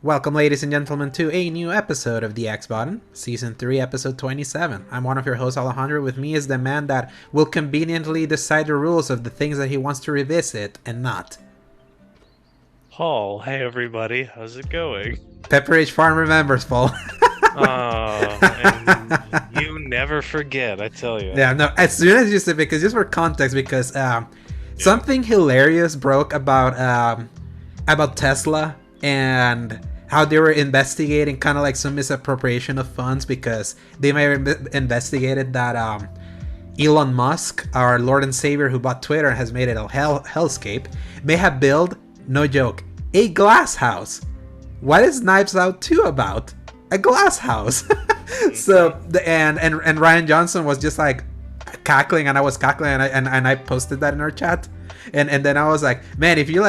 Welcome, ladies and gentlemen, to a new episode of the X Button, Season 3, Episode 27. I'm one of your hosts, Alejandro. With me is the man that will conveniently decide the rules of the things that he wants to revisit and not. Paul, hey everybody, how's it going? Pepperidge Farm remembers, Paul. And you never forget, I tell you. Yeah, no, as soon as you said, because just for context, because something hilarious broke about Tesla and how they were investigating kind of like some misappropriation of funds, because they may have investigated that Elon Musk, our Lord and Savior who bought Twitter and has made it a hellscape, may have built, no joke, a glass house. What is Knives Out 2 about? A glass house. So and Ryan Johnson was just like cackling, and I was cackling, and I posted that in our chat, and then I was like, man, if you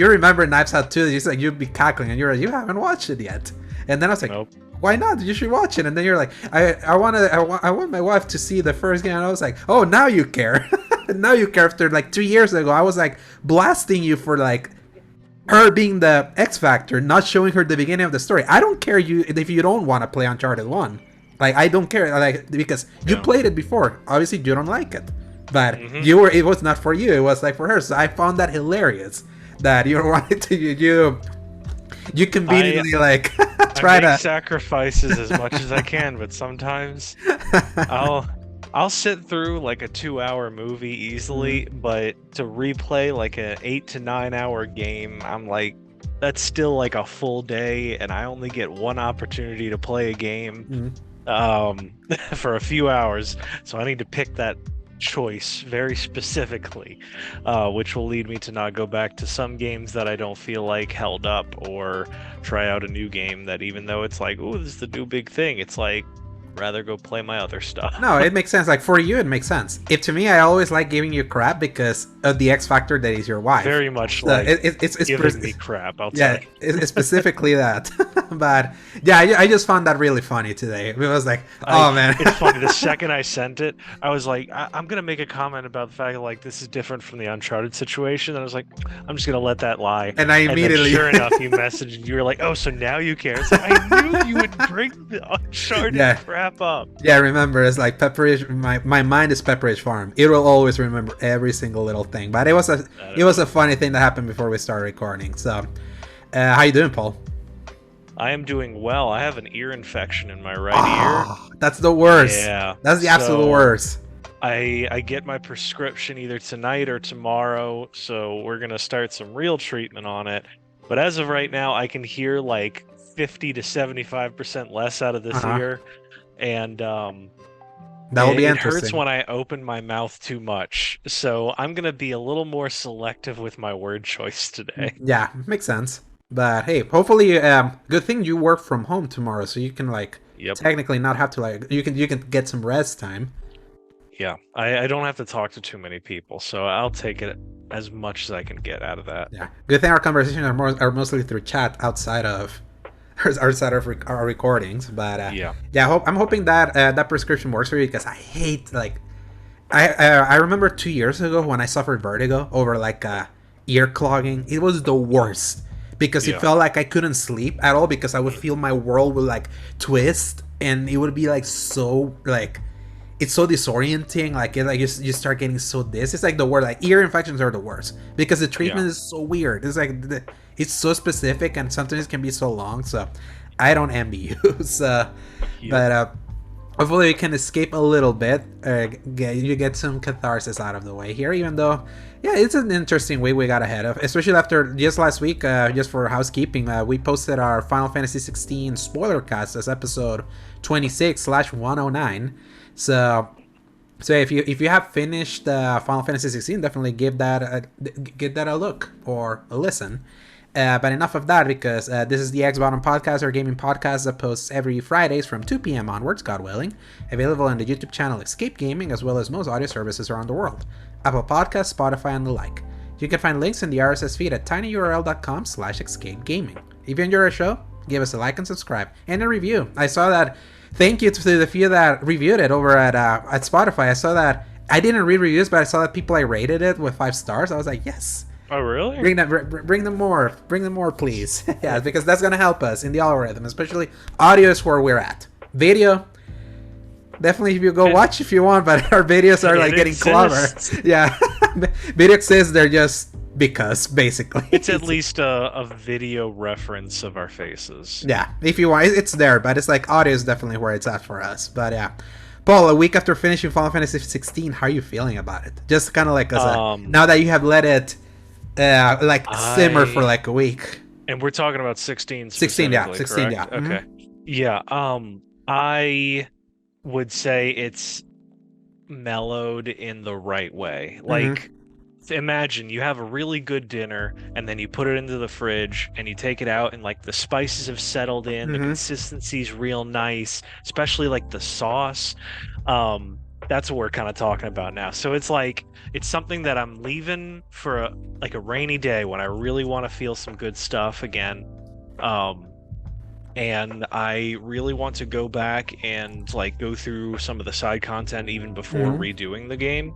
remember Knives Out 2, it's like you'd be cackling, and you're like, you haven't watched it yet. And then I was like, nope. Why not? You should watch it. And then you're like, I want my wife to see the first game. And I was like, oh, now you care. Now you care. After like 2 years ago, I was like blasting you for like her being the X Factor, not showing her the beginning of the story. I don't care if you don't want to play Uncharted 1. Like, I don't care, like, because you played it before. Obviously, you don't like it. But it was not for you. It was like for her. So I found that hilarious that you wanted to you conveniently try to sacrifices as much as I can, but sometimes I'll sit through like a 2-hour movie easily, but to replay like a 8 to 9 hour game, I'm like, that's still like a full day, and I only get one opportunity to play a game for a few hours, so I need to pick that choice very specifically, which will lead me to not go back to some games that I don't feel like held up, or try out a new game that, even though it's like, oh, this is the new big thing, it's like, rather go play my other stuff. No, it makes sense. Like, for you, it makes sense. If to me, I always like giving you crap because of the X factor that is your wife. Very much so like it's giving me crap. I'll tell you. It's specifically that. But yeah, I just found that really funny today. It was like, man. It's funny. The second I sent it, I was like, I'm gonna make a comment about the fact that like this is different from the Uncharted situation. And I was like, I'm just gonna let that lie. And I immediately, sure enough, you messaged and you were like, oh, so now you care. It's like, I knew you would bring the Uncharted crap up. Yeah, remember, it's like Pepperidge. My mind is Pepperidge Farm. It will always remember every single little thing. But it was a funny thing that happened before we started recording. So, how you doing, Paul? I am doing well. I have an ear infection in my right ear. That's the worst. Yeah, that's the absolute worst. I get my prescription either tonight or tomorrow, so we're gonna start some real treatment on it. But as of right now, I can hear like 50 to 75% less out of this ear. And that will be interesting. It hurts when I open my mouth too much, so I'm gonna be a little more selective with my word choice today. Yeah, makes sense. But hey, hopefully, good thing you work from home tomorrow, so you can technically not have to you can get some rest time. Yeah, I don't have to talk to too many people, so I'll take it as much as I can get out of that. Yeah, good thing our conversations are mostly through chat outside of our recordings, but I'm hoping that that prescription works for you, because I hate I remember 2 years ago when I suffered vertigo over ear clogging. It was the worst because it felt like I couldn't sleep at all, because I would feel my world would twist, and it would be so it's so disorienting. You start getting so dizzy. It's like the word, ear infections are the worst because the treatment is so weird. It's it's so specific, and sometimes it can be so long. So I don't envy you. But hopefully you can escape a little bit. You get some catharsis out of the way here, even though, it's an interesting week we got ahead of, especially after just last week. Just for housekeeping, we posted our Final Fantasy XVI spoiler cast as episode 26/109. So if you have finished Final Fantasy 16, definitely give that a look or a listen. But enough of that, because this is the X-Bottom Podcast, our gaming podcast that posts every Fridays from 2 p.m. onwards, God willing, available on the YouTube channel Escape Gaming, as well as most audio services around the world, Apple Podcasts, Spotify, and the like. You can find links in the RSS feed at tinyurl.com/escapegaming. If you enjoy our show, give us a like and subscribe, and a review. I saw that. Thank you to the few that reviewed it over at Spotify. I saw that. I didn't read reviews, but I saw that people rated it with 5 stars. I was like, yes. Oh, really? Bring them more, please. Yeah, because that's gonna help us in the algorithm, especially audio is where we're at. Video, definitely you go watch if you want, but our videos are like getting clever. Yeah, video exists. They're just because basically it's at least a video reference of our faces. Yeah, if you want, it's there, but it's like audio is definitely where it's at for us. But yeah. Paul, a week after finishing Final Fantasy XVI, how are you feeling about it? Just kind of like as now that you have let it simmer for like a week. And we're talking about 16 16, yeah. 16, correct? yeah. Okay. Yeah, I would say it's mellowed in the right way. Like, imagine you have a really good dinner and then you put it into the fridge and you take it out and like the spices have settled in, the consistency's real nice, especially like the sauce. That's what we're kind of talking about now. So it's like it's something that I'm leaving for a rainy day when I really want to feel some good stuff again. And I really want to go back and like go through some of the side content even before redoing the game.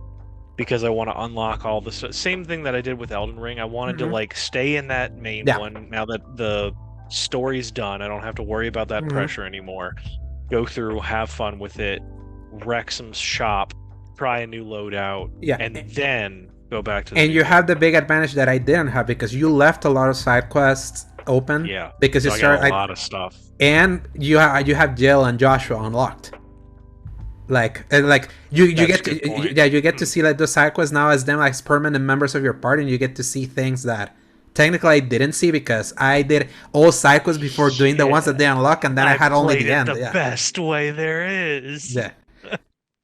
Because I want to unlock all the same thing that I did with Elden Ring. I wanted to like stay in that main one now that the story's done. I don't have to worry about that pressure anymore. Go through, have fun with it, wreck some shop, try a new loadout, and then go back to the And you have the big advantage that I didn't have because you left a lot of side quests open. Yeah. Because so you started a lot of stuff. And you have Jill and Joshua unlocked. You get to see like those side quests now as them like permanent members of your party, and you get to see things that technically I didn't see because I did all side quests before doing the ones that they unlock, and then I had only the end. The best way there is. Yeah.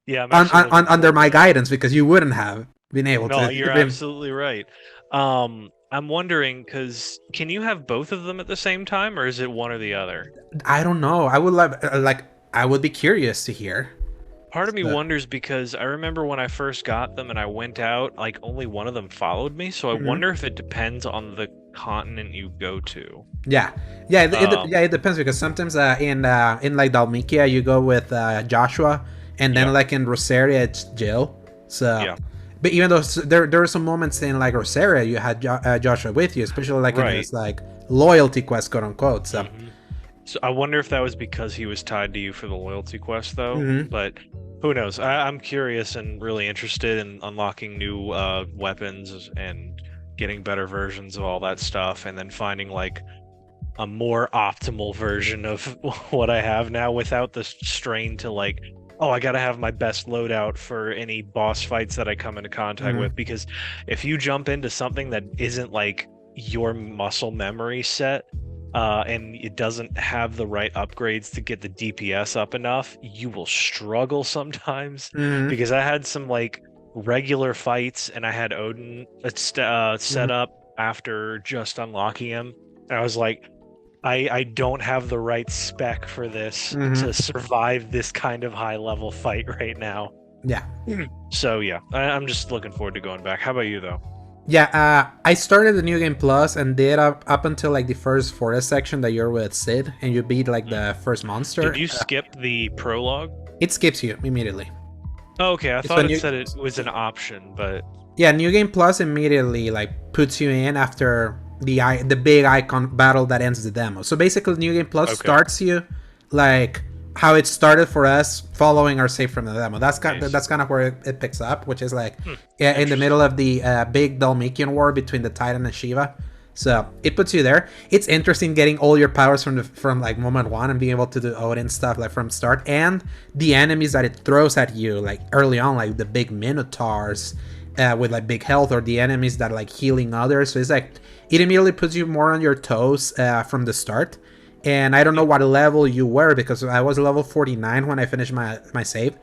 Yeah. Under my guidance, because you wouldn't have been able to. No, you're absolutely right. I'm wondering because can you have both of them at the same time, or is it one or the other? I don't know. I would I would be curious to hear. Part of me wonders because I remember when I first got them and I went out, like only one of them followed me. So I wonder if it depends on the continent you go to. Yeah, it depends because sometimes in like Dalmikia you go with Joshua, and then like in Rosaria it's Jill. So, but even though there are some moments in like Rosaria you had Joshua with you, especially like in his like loyalty quest, quote unquote. So. So I wonder if that was because he was tied to you for the loyalty quest, though. But who knows? I'm curious and really interested in unlocking new weapons and getting better versions of all that stuff, and then finding like a more optimal version of what I have now without the strain to like, oh, I gotta have my best loadout for any boss fights that I come into contact with. Because if you jump into something that isn't like your muscle memory set, and it doesn't have the right upgrades to get the DPS up enough, you will struggle sometimes. Because I had some like regular fights and I had Odin set up after just unlocking him. And I was like, I don't have the right spec for this to survive this kind of high level fight right now. Yeah. So yeah, I'm just looking forward to going back. How about you though? Yeah, I started the New Game Plus and did up until like the first forest section that you're with Sid, and you beat like the first monster. Did you skip the prologue? It skips you immediately. Oh, okay, I thought it said it was an option, but yeah, New Game Plus immediately like puts you in after the big icon battle that ends the demo. So basically, New Game Plus starts you like how it started for us following our save from the demo. That's kind of where it picks up, which is like in the middle of the big Dalmikian war between the Titan and Shiva. So it puts you there. It's interesting getting all your powers from like moment one and being able to do Odin stuff like from start, and the enemies that it throws at you like early on, like the big Minotaurs with like big health, or the enemies that like healing others. So it's like it immediately puts you more on your toes from the start. And I don't know what level you were, because I was level 49 when I finished my save.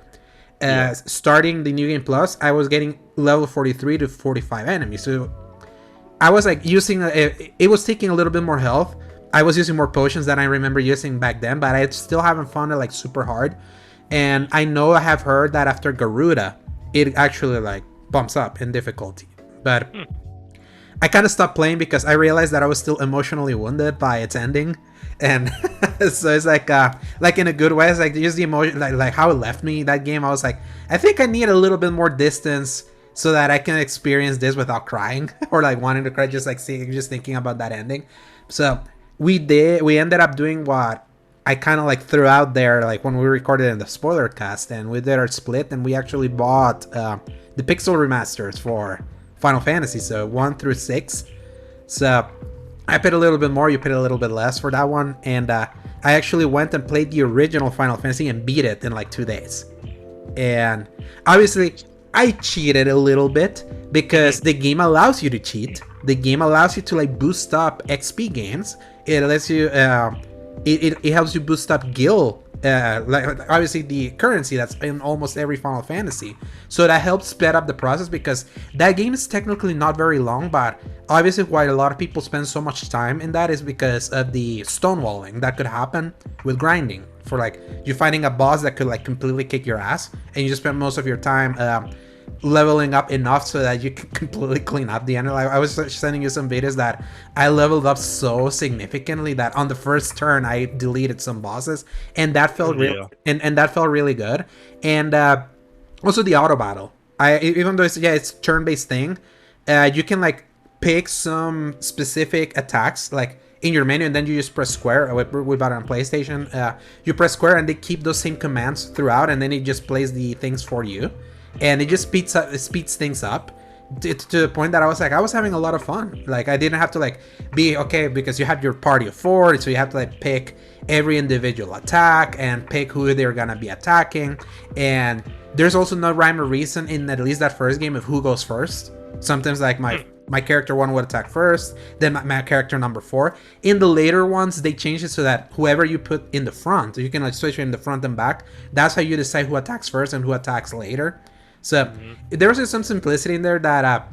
Starting the New Game Plus, I was getting level 43 to 45 enemies. So I was like using... it was taking a little bit more health. I was using more potions than I remember using back then, but I still haven't found it like super hard. And I know I have heard that after Garuda, it actually like bumps up in difficulty. But I kind of stopped playing because I realized that I was still emotionally wounded by its ending. And so it's like in a good way. It's like just the emotion, like how it left me that game. I was like, I think I need a little bit more distance so that I can experience this without crying or like wanting to cry, just like just thinking about that ending. So we ended up doing what I kind of like threw out there, like when we recorded in the spoiler cast, and we did our split, and we actually bought the pixel remasters for Final Fantasy, so 1 through 6. So I paid a little bit more, you paid a little bit less for that one, and I actually went and played the original Final Fantasy and beat it in like 2 days. And obviously I cheated a little bit because the game allows you to cheat. The game allows you to like boost up XP gains. It lets you it helps you boost up gil, like obviously the currency that's in almost every Final Fantasy. So that helps speed up the process, because that game is technically not very long, but obviously why a lot of people spend so much time in that is because of the stonewalling that could happen with grinding. For like you finding a boss that could like completely kick your ass, and you just spend most of your time leveling up enough so that you can completely clean up the end. Like, I was sending you some videos that I leveled up so significantly that on the first turn I deleted some bosses, and that felt and that felt really good. And also the auto battle, even though it's turn-based thing, you can like pick some specific attacks like in your menu, and then you just press square. We bought it on PlayStation. You press square and they keep those same commands throughout, and then it just plays the things for you. And it just speeds things up to the point that I was having a lot of fun. Like I didn't have to like be okay, because you have your party of 4, so you have to like pick every individual attack and pick who they're gonna be attacking. And there's also no rhyme or reason in at least that first game of who goes first. Sometimes like my character 1 would attack first, then my character number 4. In the later ones, they changed it so that whoever you put in the front, you can like switch in the front and back. That's how you decide who attacks first and who attacks later. So there's just some simplicity in there that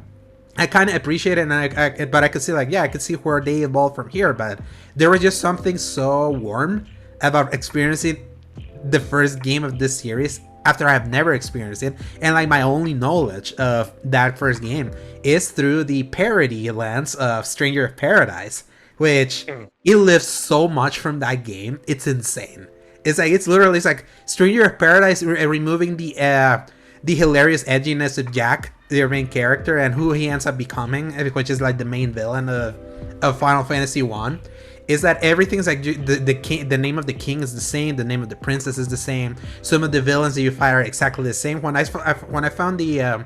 I kind of appreciate it, and but I could see like, I could see where they evolved from here. But there was just something so warm about experiencing the first game of this series after I have never experienced it, and like my only knowledge of that first game is through the parody lens of Stranger of Paradise, which it lifts so much from that game. It's insane. It's like Stranger of Paradise removing the hilarious edginess of Jack, their main character, and who he ends up becoming, which is like the main villain of Final Fantasy 1, is that everything's like the name of the king is the same, the name of the princess is the same, some of the villains that you fight are exactly the same. When I found the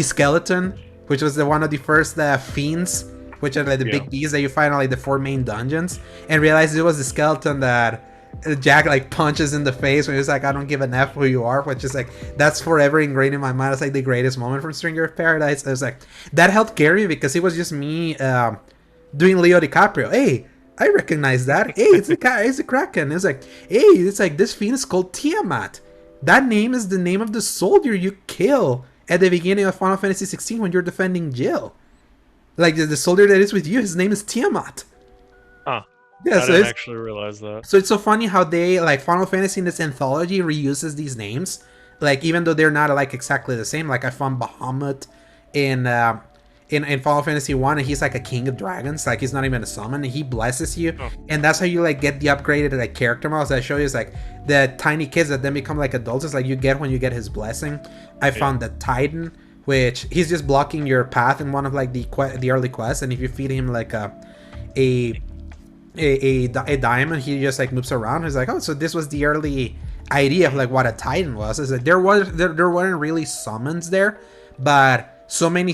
skeleton, which was one of the first fiends, which are like the big beasts that you find on like the 4 main dungeons, and realized it was the skeleton that Jack like punches in the face when he's like, I don't give an F who you are, which is like, that's forever ingrained in my mind. It's like the greatest moment from Stranger of Paradise. I was like, that helped carry me, because it was just me doing Leo DiCaprio. Hey, I recognize that. Hey, it's a Kraken. It's like, hey, it's like this fiend is called Tiamat. That name is the name of the soldier you kill at the beginning of Final Fantasy 16 when you're defending Jill. Like the soldier that is with you, his name is Tiamat. Huh. Yeah, I didn't actually realize that. So it's so funny how they, like, Final Fantasy in this anthology reuses these names, like, even though they're not like exactly the same. Like I found Bahamut in Final Fantasy 1, and he's like a king of dragons. Like he's not even a summon, and he blesses you, and that's how you like get the upgraded like character models that I show you. Is like the tiny kids that then become like adults. It's like you get when you get his blessing. I found the Titan, which he's just blocking your path in one of like the early quests, and if you feed him like a diamond, he just like moves around. He's like, oh, so this was the early idea of like what a Titan was. Is that there weren't really summons there, but so many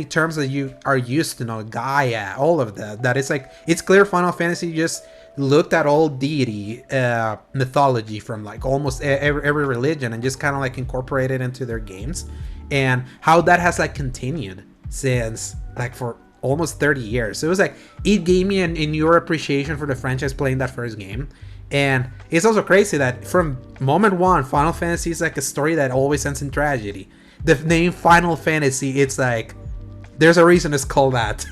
terms that you are used to know, Gaia, all of that it's like, it's clear Final Fantasy just looked at all deity mythology from like almost every religion and just kind of like incorporated into their games, and how that has like continued since like for almost 30 years. So it was like, it gave me an your appreciation for the franchise playing that first game. And it's also crazy that from moment 1, Final Fantasy is like a story that always ends in tragedy. The name Final Fantasy, it's like, there's a reason it's called that.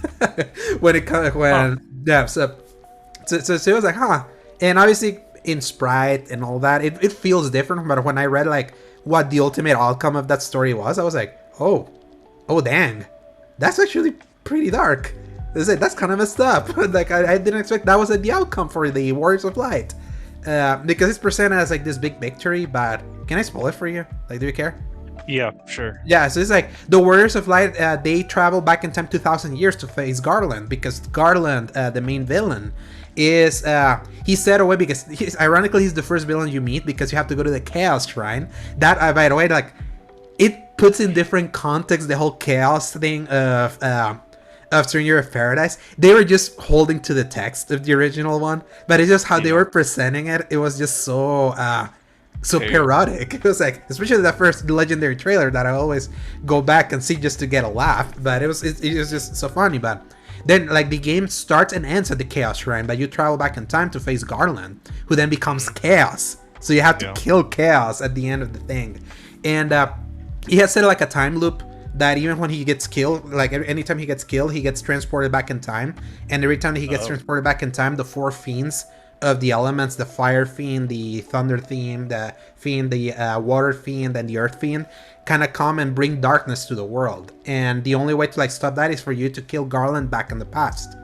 So it was like, huh. And obviously in sprite and all that, it feels different. But when I read like what the ultimate outcome of that story was, I was like, oh dang, that's actually pretty dark. That's kind of messed up. Like I didn't expect that was like the outcome for the Warriors of Light, because it's presented as like this big victory. But can I spoil it for you? Like, do you care? Yeah, sure. Yeah, so it's like the Warriors of Light, they travel back in time 2,000 years to face Garland, because Garland, the main villain, is he's set away because ironically he's the first villain you meet, because you have to go to the Chaos Shrine. That, by the way, like, it puts in different context the whole Chaos thing of Stranger of Paradise. They were just holding to the text of the original one, but it's just how they were presenting it. It was just so parodic. It was like, especially that first legendary trailer that I always go back and see just to get a laugh. But it was just so funny. But then, like, the game starts and ends at the Chaos Shrine, but you travel back in time to face Garland, who then becomes Chaos. So you have to kill Chaos at the end of the thing. And he has set like a time loop that even when he gets killed, like anytime he gets killed, he gets transported back in time. And every time that he gets transported back in time, the four fiends of the elements, the fire fiend, the thunder fiend, the water fiend, and the earth fiend, kind of come and bring darkness to the world. And the only way to like stop that is for you to kill Garland back in the past.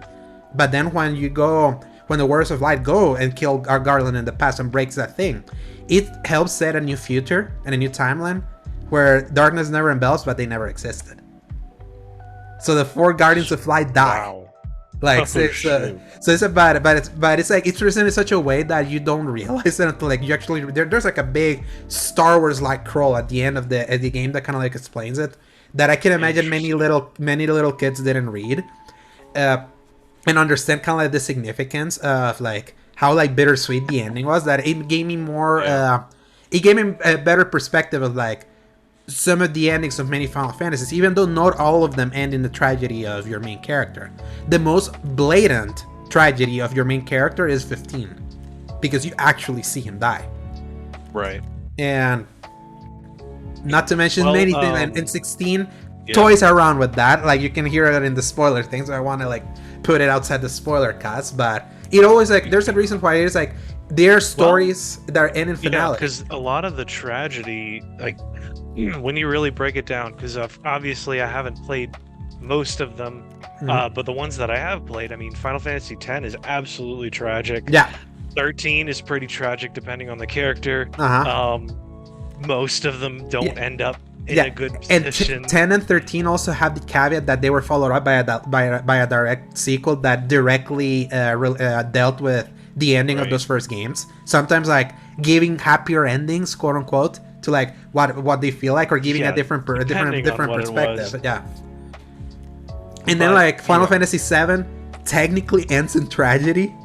But then when the Warriors of Light go and kill Garland in the past and breaks that thing, it helps set a new future and a new timeline where darkness never rebels, but they never existed. So the four Guardians of Light die. Wow. Like, so it's about, but it's like, it's presented in such a way that you don't realize it until like you actually, there's like a big Star Wars like crawl at the end of the game that kind of like explains it, that I can imagine many little kids didn't read and understand kind of like the significance of like how like bittersweet the ending was. That it gave me more it gave me a better perspective of like some of the endings of many Final Fantasies, even though not all of them end in the tragedy of your main character. The most blatant tragedy of your main character is 15, because you actually see him die. Right. And not to mention many things. In 16, toys around with that. Like, you can hear it in the spoiler things. So I want to like put it outside the spoiler cast, but it always like there's a reason why it's like there are stories that end in finale. Because a lot of the tragedy, like, when you really break it down, because obviously I haven't played most of them, but the ones that I have played, I mean, Final Fantasy X is absolutely tragic. Yeah. 13 is pretty tragic depending on the character. Most of them don't end up in a good position. And 10 and 13 also have the caveat that they were followed up by a direct sequel that directly dealt with the ending of those first games. Sometimes like giving happier endings, quote unquote, to like what they feel like, or giving a different perspective. Yeah. And then like Final Fantasy VII technically ends in tragedy,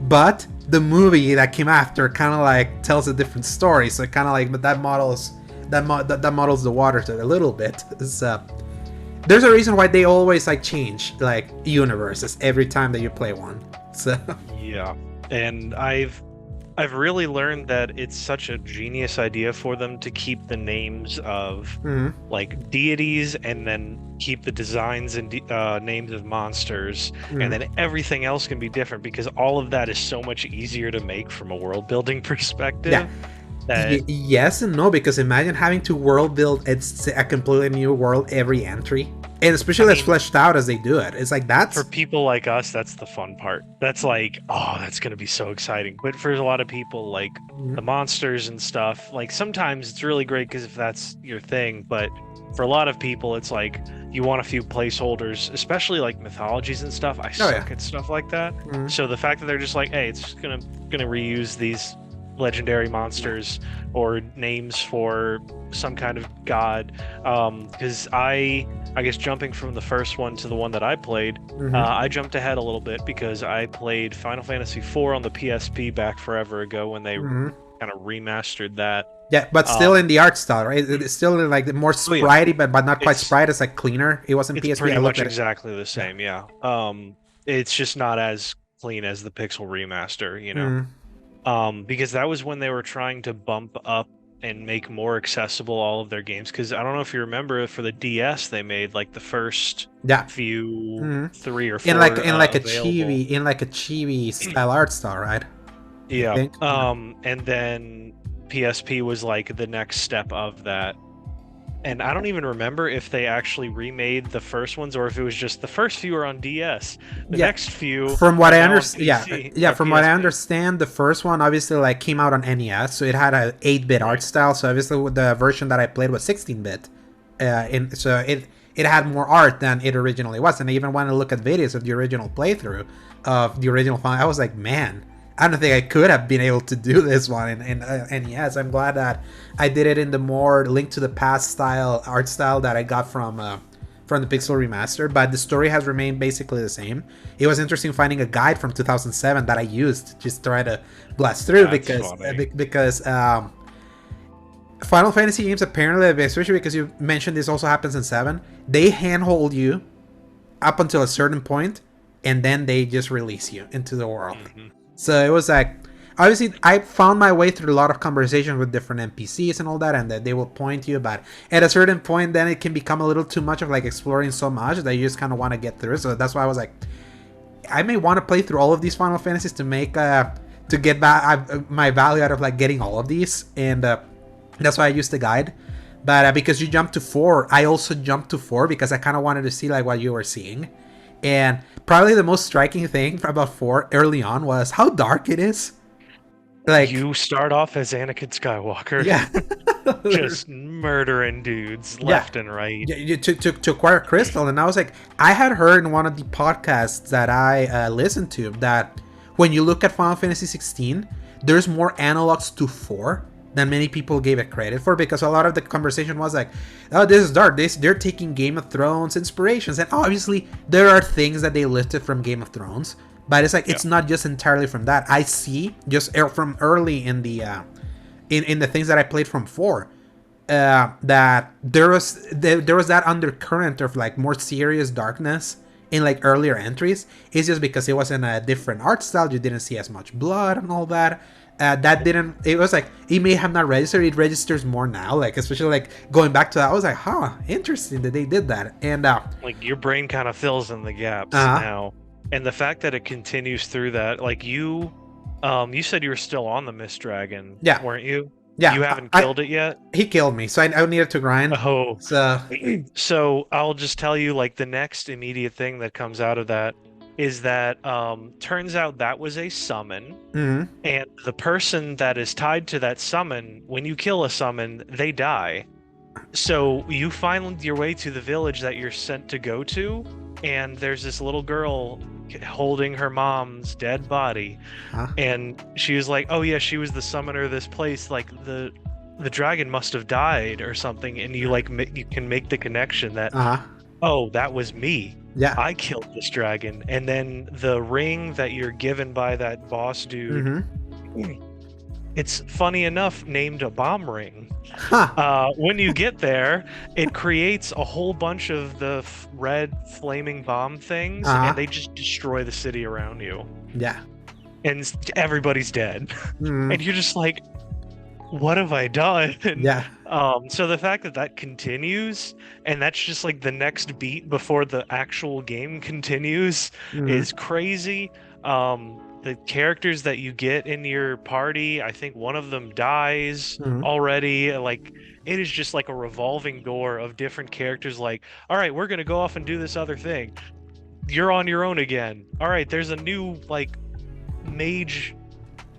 but the movie that came after kind of like tells a different story. So kind of like, but that models the waters a little bit. There's a reason why they always like change like universes every time that you play one. So yeah, and I've really learned that it's such a genius idea for them to keep the names of like deities and then keep the designs and names of monsters, and then everything else can be different, because all of that is so much easier to make from a world building perspective. Yeah. Yes and no, because imagine having to world build a completely new world every entry, and especially as fleshed out as they do it. It's like, that's for people like us, that's the fun part. That's like, oh, that's gonna be so exciting. But for a lot of people, like the monsters and stuff, like sometimes it's really great because if that's your thing, but for a lot of people it's like you want a few placeholders, especially like mythologies and stuff. I suck at stuff like that. So the fact that they're just like, hey, it's gonna reuse these legendary monsters or names for some kind of god, because I guess jumping from the first one to the one that I played, I jumped ahead a little bit because I played Final Fantasy IV on the PSP back forever ago when they kind of remastered that. Yeah, but still in the art style, right? It's still in like more spritey, but not quite sprite. It's like cleaner. It wasn't PSP. It's pretty much exactly the same. Yeah. It's just not as clean as the Pixel remaster, you know. Because that was when they were trying to bump up and make more accessible all of their games. Because I don't know if you remember, for the DS they made like the first few 3 or 4 in like a chibi style art style, right? Yeah. And then PSP was like the next step of that. and I don't even remember if they actually remade the first ones or if it was just the first few are on DS. The next few, from what I understand, from what I PSP. understand, the first one obviously like came out on NES, so it had a 8-bit art style. So obviously, the version that I played was 16-bit, so it had more art than it originally was. And I even went to look at videos of the original playthrough of the original file. I was like, man, I don't think I could have been able to do this one in NES. I'm glad that I did it in the more Link to the Past style art style that I got from the Pixel Remaster. But the story has remained basically the same. It was interesting finding a guide from 2007 that I used to just try to blast through. Because Final Fantasy games apparently, especially because you mentioned this also happens in 7, they handhold you up until a certain point, and then they just release you into the world. Mm-hmm. So it was like, obviously, I found my way through a lot of conversations with different NPCs and all that, and that they will point you, but at a certain point, then it can become a little too much of like exploring so much that you just kind of want to get through. So that's why I was like, I may want to play through all of these Final Fantasies to make to get back my value out of like getting all of these, and that's why I used the guide. But because you jumped to 4, I also jumped to 4 because I kind of wanted to see like what you were seeing. And probably the most striking thing about 4 early on was how dark it is. Like, you start off as Anakin Skywalker, just murdering dudes left and right. To acquire Crystal, and I was like, I had heard in one of the podcasts that I listened to that when you look at Final Fantasy 16, there's more analogs to 4 than many people gave it credit for, because a lot of the conversation was like, oh, this is dark. They're taking Game of Thrones inspirations, and obviously there are things that they lifted from Game of Thrones, but it's like it's not just entirely from that. I see just from early in the in the things that I played from 4 that there was that undercurrent of like more serious darkness in like earlier entries. It's just because it was in a different art style. You didn't see as much blood and all that. That didn't, it was like, it may have not registered, it registers more now, like, especially like going back to that, I was like, interesting that they did that. And like your brain kind of fills in the gaps now, and the fact that it continues through that, like you said you were still on the Mist Dragon, weren't you? You haven't killed it yet? He killed me, so I needed to grind. Oh, so I'll just tell you, like, the next immediate thing that comes out of that is that turns out that was a summon, and the person that is tied to that summon, when you kill a summon, they die. So you find your way to the village that you're sent to go to, and there's this little girl holding her mom's dead body, and she was like, oh yeah, she was the summoner of this place, like the dragon must have died or something, and you like you can make the connection that oh, that was me. Yeah, I killed this dragon. And then the ring that you're given by that boss dude, it's funny enough named a bomb ring. When you get there, it creates a whole bunch of the red flaming bomb things, and they just destroy the city around you. Yeah. And everybody's dead. And you're just like, what have I done? Yeah. So the fact that that continues, and that's just like the next beat before the actual game continues, is crazy. The characters that you get in your party, I think one of them dies already. Like, it is just like a revolving door of different characters. Like, all right, we're gonna go off and do this other thing. You're on your own again. All right, there's a new like mage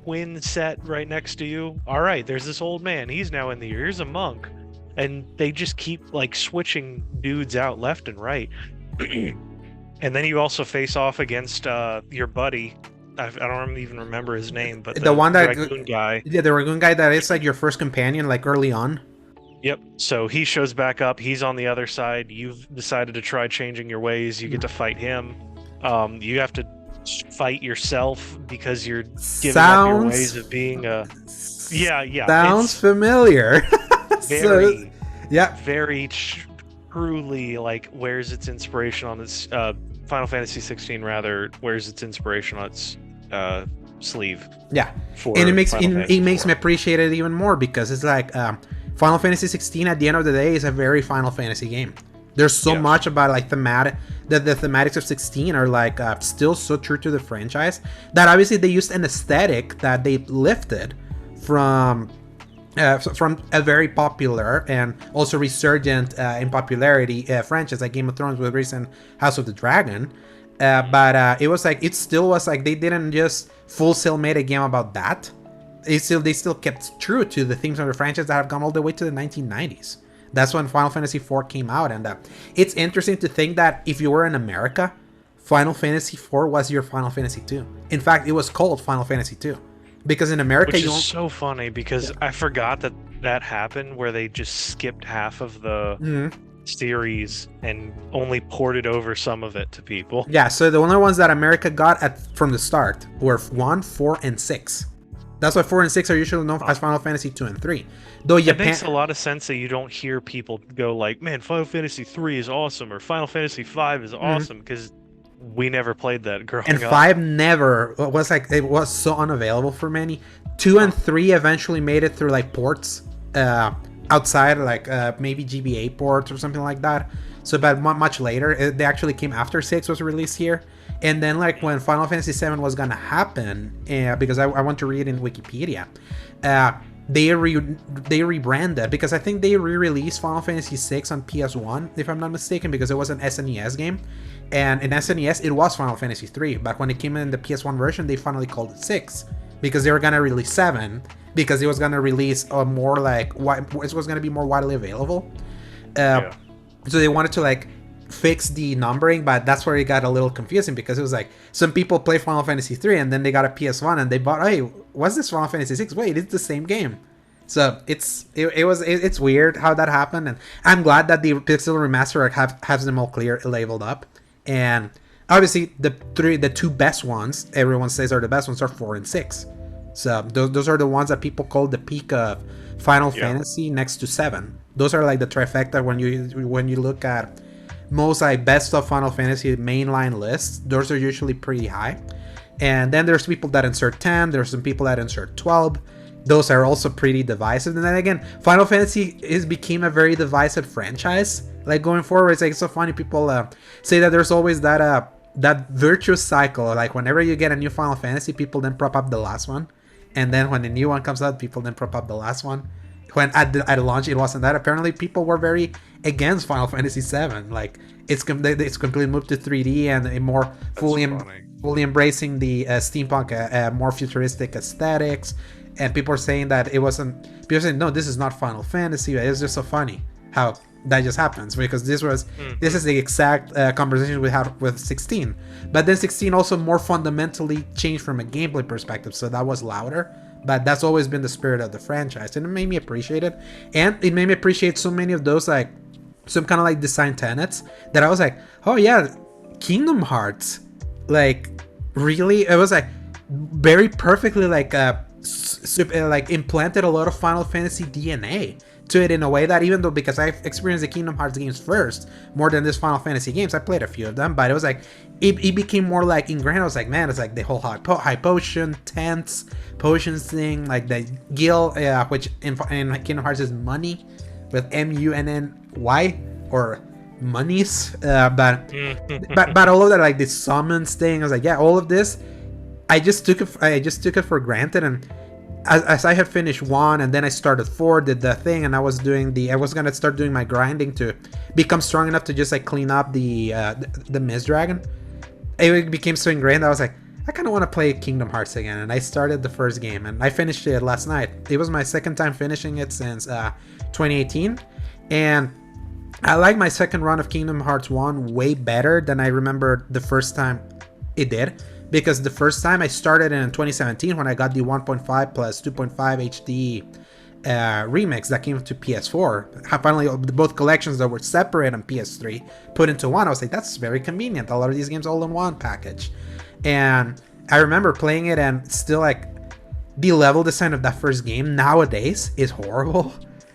twin set right next to you. All right, there's this old man, he's now in the year. Here's a monk, and they just keep like switching dudes out left and right. And then you also face off against your buddy. I don't even remember his name, but the one that Dragoon guy. Yeah, the Dragoon guy that is like your first companion, like early on. Yep. So he shows back up. He's on the other side. You've decided to try changing your ways. You get to fight him. You have to fight yourself because you're giving up your ways of being a sounds familiar. Very yeah, very truly like wears its inspiration on its Final Fantasy 16 rather wears its inspiration on its sleeve. Yeah, and it makes me appreciate it even more, because it's like Final Fantasy 16 at the end of the day is a very Final Fantasy game. There's so much about like the thematics of 16 are like still so true to the franchise that obviously they used an aesthetic that they lifted from from a very popular and also resurgent in popularity franchise like Game of Thrones with recent House of the Dragon. But it was like, it still was like, they didn't just full sail made a game about that. They still kept true to the themes of the franchise that have gone all the way to the 1990s. That's when Final Fantasy IV came out, and it's interesting to think that if you were in America, Final Fantasy IV was your Final Fantasy II. In fact, it was called Final Fantasy II. Because in America, which is so funny because I forgot that happened where they just skipped half of the series and only ported over some of it to people. Yeah, so the only ones that America got from the start were 1, 4, and 6. That's why 4 and 6 are usually known as Final Fantasy 2 and 3. Though Japan... It makes a lot of sense that you don't hear people go like, man, Final Fantasy 3 is awesome or Final Fantasy 5 is awesome, because we never played that growing up. And 5 never was like, it was so unavailable for many. 2 and 3 eventually made it through like ports outside, like maybe GBA ports or something like that. So, but much later, they actually came after 6 was released here. And then like when Final Fantasy 7 was gonna happen, because I want to read in Wikipedia, they rebranded, because I think they re-released Final Fantasy 6 on PS1, if I'm not mistaken, because it was an SNES game. And in SNES, it was Final Fantasy 3, but when it came in the PS1 version, they finally called it 6, because they were gonna release 7, because it was gonna release a more like, it was gonna be more widely available. So they wanted to like fix the numbering, but that's where it got a little confusing, because it was like some people play Final Fantasy 3 and then they got a PS1 and they bought, hey, what's this Final Fantasy 6? Wait, it's the same game. So it's weird how that happened, and I'm glad that the Pixel Remaster has them all clear labeled up. And obviously the two best ones everyone says are the best ones are 4 and 6. So those are the ones that people call the peak of Final Fantasy next to 7. Those are like the trifecta when you look at most like best of Final Fantasy mainline lists. Those are usually pretty high. And then there's people that insert 10, there's some people that insert 12. Those are also pretty divisive. And then again, Final Fantasy became a very divisive franchise. Like going forward, it's like so funny. People say that there's always that virtuous cycle. Like whenever you get a new Final Fantasy, people then prop up the last one, and then when the new one comes out, people then prop up the last one. When at launch it wasn't that. Apparently, people were very against Final Fantasy VII. Like it's completely moved to 3D and a more fully embracing the steampunk, more futuristic aesthetics. And people are saying that it wasn't. People are saying no, this is not Final Fantasy. It's just so funny how that just happens, because this is the exact conversation we had with 16. But then 16 also more fundamentally changed from a gameplay perspective, so that was louder. But that's always been the spirit of the franchise, and it made me appreciate it. And it made me appreciate so many of those, like some kind of like design tenets that I was like, oh yeah, Kingdom Hearts, like really, it was like very perfectly like implanted a lot of Final Fantasy DNA to it in a way that, even though, because I've experienced the Kingdom Hearts games first more than this Final Fantasy games, I played a few of them, but it was like it became more like ingrained. I was like, man, it's like the whole high potion tents potions thing, like the gil, which in Kingdom Hearts is money with MUNNY or monies, but all of that, like the summons thing, I was like, yeah, all of this I just took it for granted. And as I had finished 1 and then I started 4, did the thing, and I was gonna start doing my grinding to become strong enough to just like clean up the Mist Dragon. It became so ingrained that I was like, I kind of want to play Kingdom Hearts again, and I started the first game and I finished it last night. It was my second time finishing it since 2018, and I like my second run of Kingdom Hearts 1 way better than I remember the first time it did. Because the first time I started in 2017 when I got the 1.5 plus 2.5 HD remix that came to PS4. Finally, both collections that were separate on PS3 put into one. I was like, that's very convenient. A lot of these games all in one package. And I remember playing it, and still like the level design of that first game nowadays is horrible.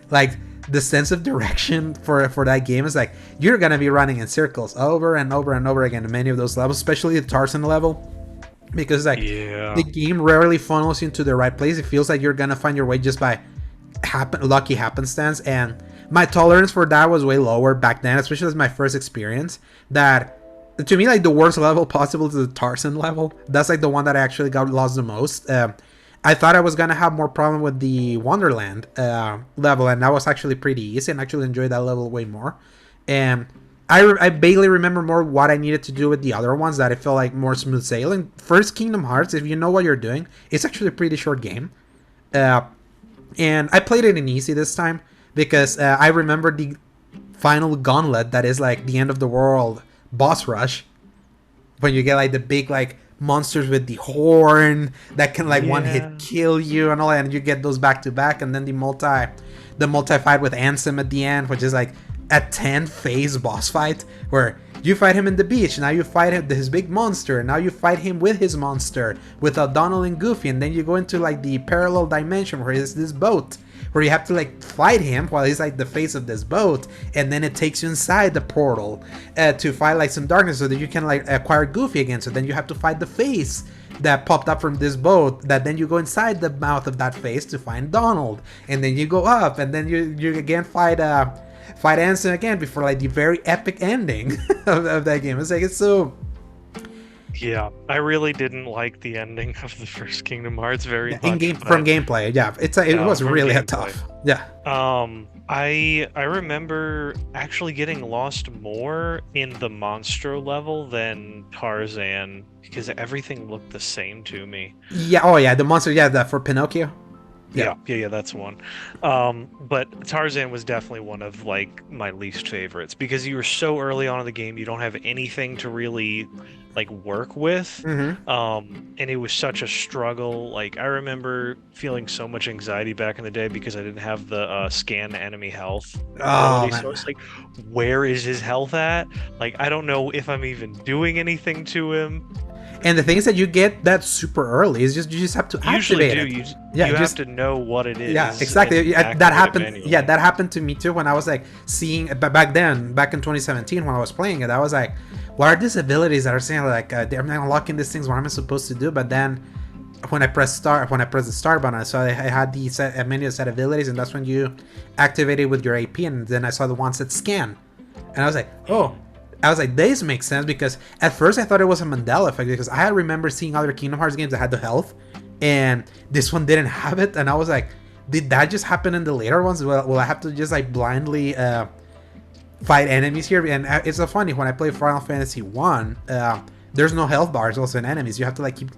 Like the sense of direction for that game is like you're gonna be running in circles over and over and over again in many of those levels, especially the Tarzan level. Because like the game rarely funnels you into the right place. It feels like you're gonna find your way just by lucky happenstance, and my tolerance for that was way lower back then, especially as my first experience. That to me, like the worst level possible is the Tarzan level. That's like the one that I actually got lost the most. I thought I was gonna have more problem with the Wonderland level, and that was actually pretty easy, and actually enjoyed that level way more. And I vaguely remember more what I needed to do with the other ones that I felt like more smooth sailing. First Kingdom Hearts, if you know what you're doing, it's actually a pretty short game. And I played it in easy this time because I remember the final gauntlet that is like the end of the world boss rush, when you get like the big like monsters with the horn that can like one hit kill you and all that, and you get those back to back, and then the multi fight with Ansem at the end, which is like a 10 phase boss fight where you fight him in the beach, now you fight his big monster, now you fight him with his monster with Donald and Goofy, and then you go into like the parallel dimension where it's this boat where you have to like fight him while he's like the face of this boat, and then it takes you inside the portal to fight like some darkness so that you can like acquire Goofy again. So then you have to fight the face that popped up from this boat, that then you go inside the mouth of that face to find Donald, and then you go up, and then you again fight Ansem again before like the very epic ending of that game. It's like, it's so... Yeah, I really didn't like the ending of the first Kingdom Hearts very much. From gameplay, yeah, it was really tough. Yeah. I remember actually getting lost more in the Monstro level than Tarzan because everything looked the same to me. Yeah. Oh yeah, the monster. Yeah, for Pinocchio. Yeah, that's one. But Tarzan was definitely one of like my least favorites because you were so early on in the game, you don't have anything to really like work with. And it was such a struggle. Like I remember feeling so much anxiety back in the day because I didn't have the scan enemy health ability. So it's like, where is his health at? Like I don't know if I'm even doing anything to him. And the thing is that you get that super early. It's just you just have to activate it. You have to know what it is. Yeah, exactly. That happened. Yeah, that happened to me too when I was like seeing back in 2017 when I was playing it. I was like, what are these abilities that are saying like they're unlocking these things? What am I supposed to do? But then when I pressed the start button, I saw I had the menu set abilities, and that's when you activate it with your AP. And then I saw the ones that scan, and I was like, oh. I was like, this makes sense, because at first I thought it was a Mandela effect, because I remember seeing other Kingdom Hearts games that had the health, and this one didn't have it, and I was like, did that just happen in the later ones? Will I have to just like blindly fight enemies here? And it's so funny, when I play Final Fantasy 1, there's no health bars also in enemies. You have to like keep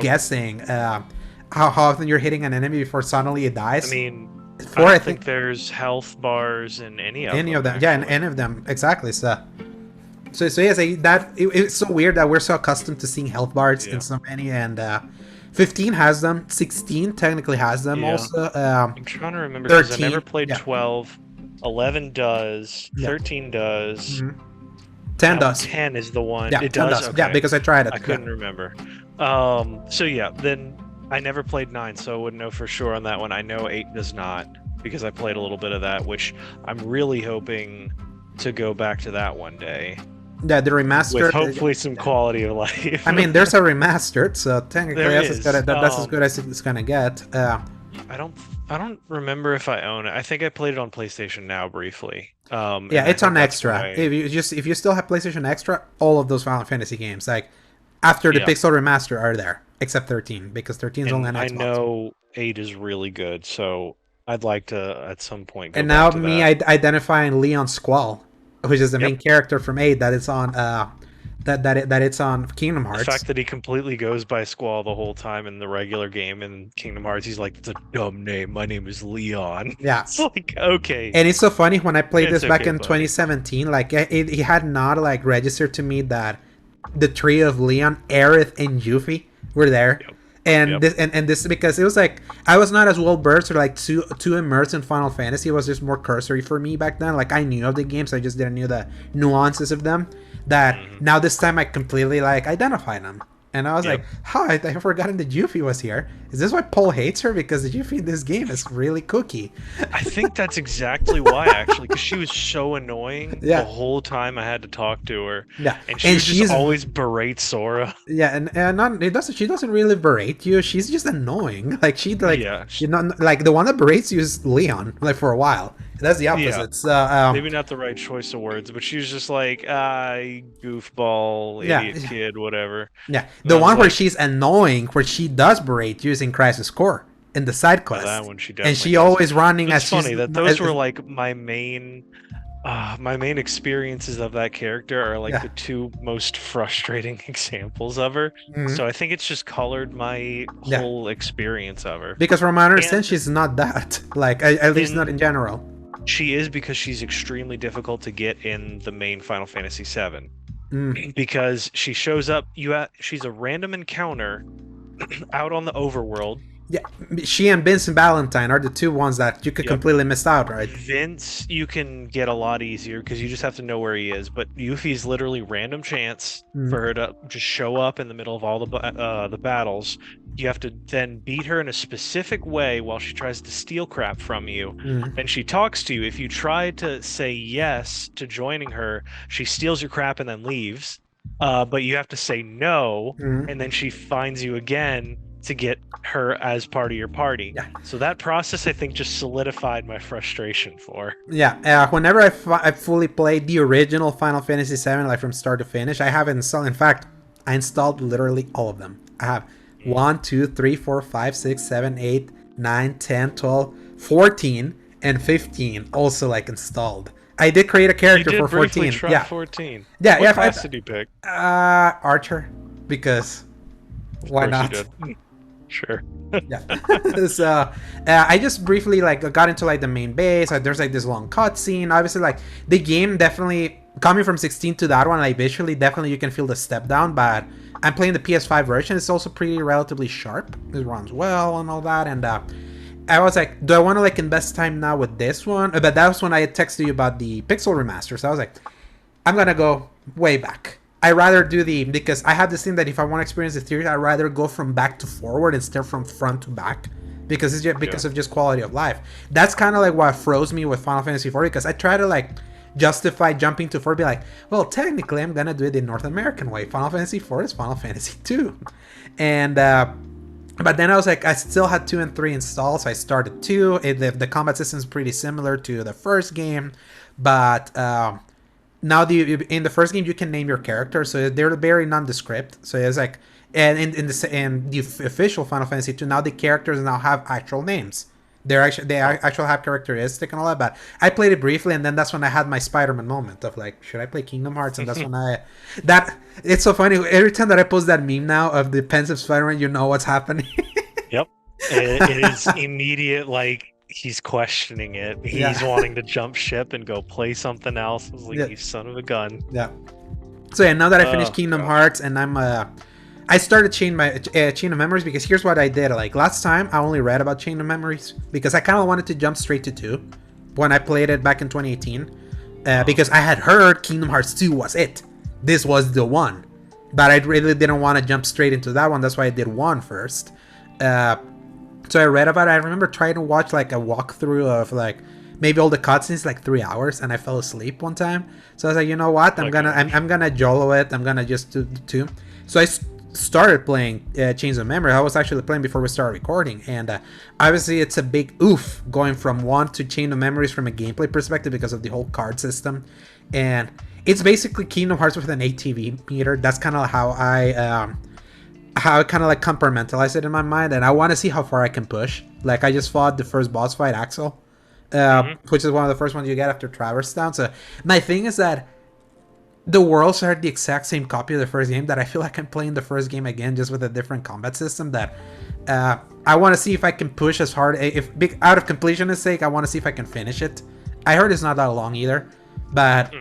guessing how often you're hitting an enemy before suddenly it dies. I mean, I think there's health bars in any of them. Actually. Yeah, in any of them, exactly. So yes, it's so weird that we're so accustomed to seeing health bars in so many, and 15 has them, 16 technically has them also. I'm trying to remember, because I never played 12, 11 does, 13 does, 10 does. 10 is the one. Yeah, it does. Okay. Yeah, because I tried it. I couldn't remember. So yeah, then I never played 9, so I wouldn't know for sure on that one. I know 8 does not, because I played a little bit of that, which I'm really hoping to go back to that one day. Yeah, the remastered. With hopefully some quality of life. I mean, there's a remastered, so technically that's as good as it's gonna get. I don't remember if I own it. I think I played it on PlayStation Now briefly. Yeah, it's on Extra. If you still have PlayStation Extra, all of those Final Fantasy games, like after the Pixel remaster, are there, except 13, because 13 is only on Xbox. I know 8 is really good, so I'd like to at some point go and now back to me identifying Leon Squall, which is the main character from 8 that it's on that it's on Kingdom Hearts. The fact that he completely goes by Squall the whole time in the regular game in Kingdom Hearts, he's like, it's a dumb name. My name is Leon. Yeah. It's like, okay. And it's so funny, when I played this back in 2017, like it had not like registered to me that the trio of Leon, Aerith, and Yuffie were there. Yep. And this because it was like I was not as well versed or like too immersed in Final Fantasy. It was just more cursory for me back then. Like I knew of the games, I just didn't know the nuances of them. That now this time I completely like identified them. And I was like, I forgotten that Yuffie was here. Is this why Paul hates her? Because the Yuffie in this game is really cookie. I think that's exactly why, actually, because she was so annoying the whole time I had to talk to her. Yeah, and she just always berate Sora. Yeah, she doesn't really berate you. She's just annoying. Like you know, like the one that berates you is Leon, like for a while, That's the opposite. So, maybe not the right choice of words, but she was just like, goofball, yeah, idiot kid, whatever. yeah. And The I was one where like, she's annoying, where she does berate using Crisis Core in the side oh, that quest, one she and definitely she does. always running It's as she's. funny that those were like my main experiences of that character are like Yeah. the two most frustrating examples of her. Mhm. So I think it's just colored my Yeah. whole experience of her. Because from my understanding, And she's not that. Like, at least not in general. She is, because she's extremely difficult to get in the main Final Fantasy VII. Mm. Because she shows up, she's a random encounter out on the overworld. Yeah, she and Vincent Valentine are the two ones that you could completely miss out, right? Vince, you can get a lot easier because you just have to know where he is. But Yuffie's literally random chance for her to just show up in the middle of all the battles. You have to then beat her in a specific way while she tries to steal crap from you. And she talks to you. If you try to say yes to joining her, she steals your crap and then leaves. But you have to say no, and then she finds you again to get her as part of your party. Yeah. So that process, I think, just solidified my frustration for. Yeah. Whenever I fully played the original Final Fantasy VII, like from start to finish, I have installed. In fact, I installed literally all of them. I have 1, 2, 3, 4, 5, 6, 7, 8, 9, 10, 12, 14, and 15 also like installed. I did create a character for 14. Try 14. Yeah. What class did you pick? Archer, because why not? You did. Sure. Yeah. So I just briefly like got into like the main base. Like, there's like this long cutscene. Obviously, like the game definitely coming from 16 to that one, like visually definitely you can feel the step down. But I'm playing the PS5 version. It's also pretty relatively sharp. It runs well and all that. And I was like, do I want to like invest time now with this one? But that was when I texted you about the Pixel remaster. So I was like, I'm gonna go way back. I rather do because I have this thing that if I want to experience the theory, I'd rather go from back to forward instead from front to back, because it's just because of just quality of life. That's kind of like what froze me with Final Fantasy IV, because I try to like justify jumping to 4, be like, well, technically I'm gonna do it the North American way. Final Fantasy IV is Final Fantasy II, and but then I was like, I still had 2 and 3 installed, so I started 2. The combat system is pretty similar to the first game, but now in the first game you can name your character, so they're very nondescript. So it's like, and in the official Final Fantasy II, now the characters now have actual names. They actually have characteristic and all that. But I played it briefly, and then that's when I had my Spider-Man moment of like, should I play Kingdom Hearts? And that's when it's so funny. Every time that I post that meme now of the pensive Spider-Man, you know what's happening. Yep, it is immediate. Like, he's questioning it. He's wanting to jump ship and go play something else. I was like, you son of a gun. Yeah. So yeah, now that I finished Kingdom Hearts, and I started Chain of Memories, because here's what I did. Like last time, I only read about Chain of Memories because I kind of wanted to jump straight to 2 when I played it back in 2018, because I had heard Kingdom Hearts 2 was it. This was the one, but I really didn't want to jump straight into that one. That's why I did 1 first. So I read about it. I remember trying to watch like a walkthrough of like maybe all the cutscenes, like 3 hours, and I fell asleep one time. So I was like, you know what? I'm gonna YOLO it. I'm gonna just do 2. So I started playing Chains of Memory. I was actually playing before we started recording, and obviously it's a big oof going from 1 to Chain of Memories from a gameplay perspective because of the whole card system, and it's basically Kingdom Hearts with an ATV meter. That's kind of how I kind of like compartmentalize it in my mind, and I want to see how far I can push. Like I just fought the first boss fight, Axel, which is one of the first ones you get after Traverse Town. So my thing is that the worlds are the exact same copy of the first game, that I feel like I'm playing the first game again, just with a different combat system. That I want to see if I can push as hard. If out of completionist sake, I want to see if I can finish it. I heard it's not that long either, but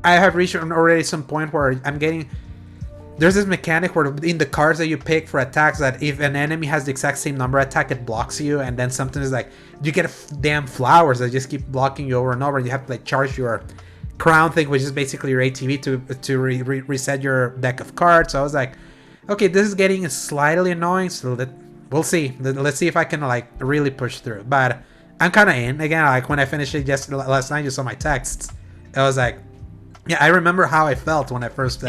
I have reached already some point where I'm getting. There's this mechanic where in the cards that you pick for attacks, that if an enemy has the exact same number attack, it blocks you, and then something is like you get damn flowers that just keep blocking you over and over, and you have to like charge your crown thing, which is basically your ATV to reset your deck of cards. So I was like, okay, this is getting slightly annoying, so we'll see. Let's see if I can like really push through. But I'm kind of in again. Like when I finished it just last night, you saw my texts. I was like, yeah, I remember how I felt when I first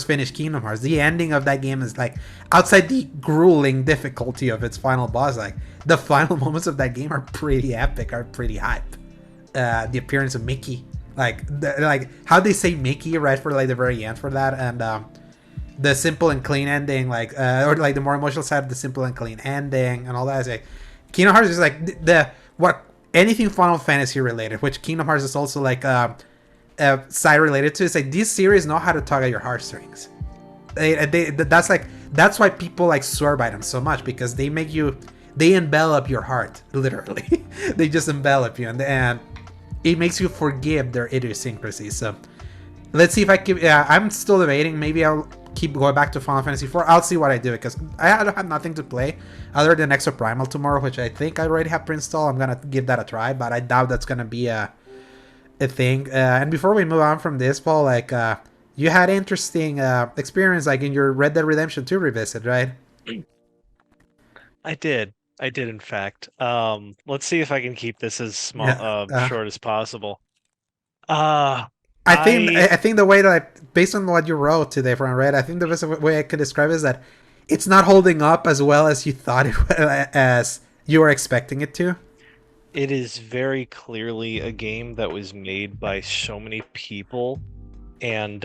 finished Kingdom Hearts. The ending of that game is like, outside the grueling difficulty of its final boss, like the final moments of that game are pretty epic, are pretty hype. the appearance of Mickey, like how they say Mickey right for like the very end for that, and the simple and clean ending, like or like the more emotional side of the simple and clean ending and all that. Is like Kingdom Hearts is like the what anything Final Fantasy related, which Kingdom Hearts is also like side related to. It's like these series know how to tug at your heartstrings. That's why people like swear by them so much, because they envelop your heart, literally. They just envelop you, and it makes you forgive their idiosyncrasies. So let's see if I keep. I'm still debating. Maybe I'll keep going back to Final Fantasy IV. I'll see what I do, because I don't have nothing to play other than Exoprimal tomorrow, which I think I already have pre-installed. I'm gonna give that a try, but I doubt that's gonna be a thing. And before we move on from this, Paul, like you had interesting experience like in your Red Dead Redemption 2 revisit, right? I did in fact. Let's see if I can keep this as small short as possible. I think the way that based on what you wrote today from Red, I think the best way I could describe it is that it's not holding up as well as you thought it as you were expecting it to. It is very clearly a game that was made by so many people and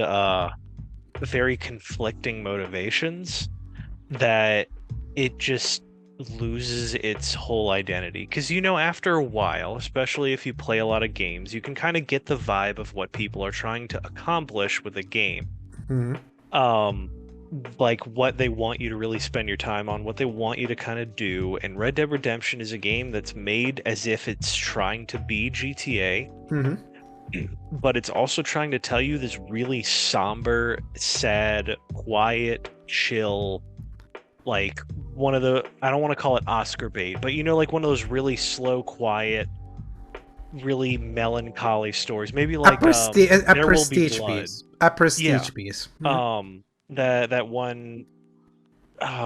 very conflicting motivations that it just loses its whole identity. Because, after a while, especially if you play a lot of games, you can kind of get the vibe of what people are trying to accomplish with a game. Mm-hmm. Like what they want you to really spend your time on, what they want you to kind of do. And Red Dead Redemption is a game that's made as if it's trying to be GTA, but it's also trying to tell you this really somber, sad, quiet, chill, like one of the, I don't want to call it Oscar bait, but like one of those really slow, quiet, really melancholy stories. Maybe like a prestige piece. A prestige piece. That one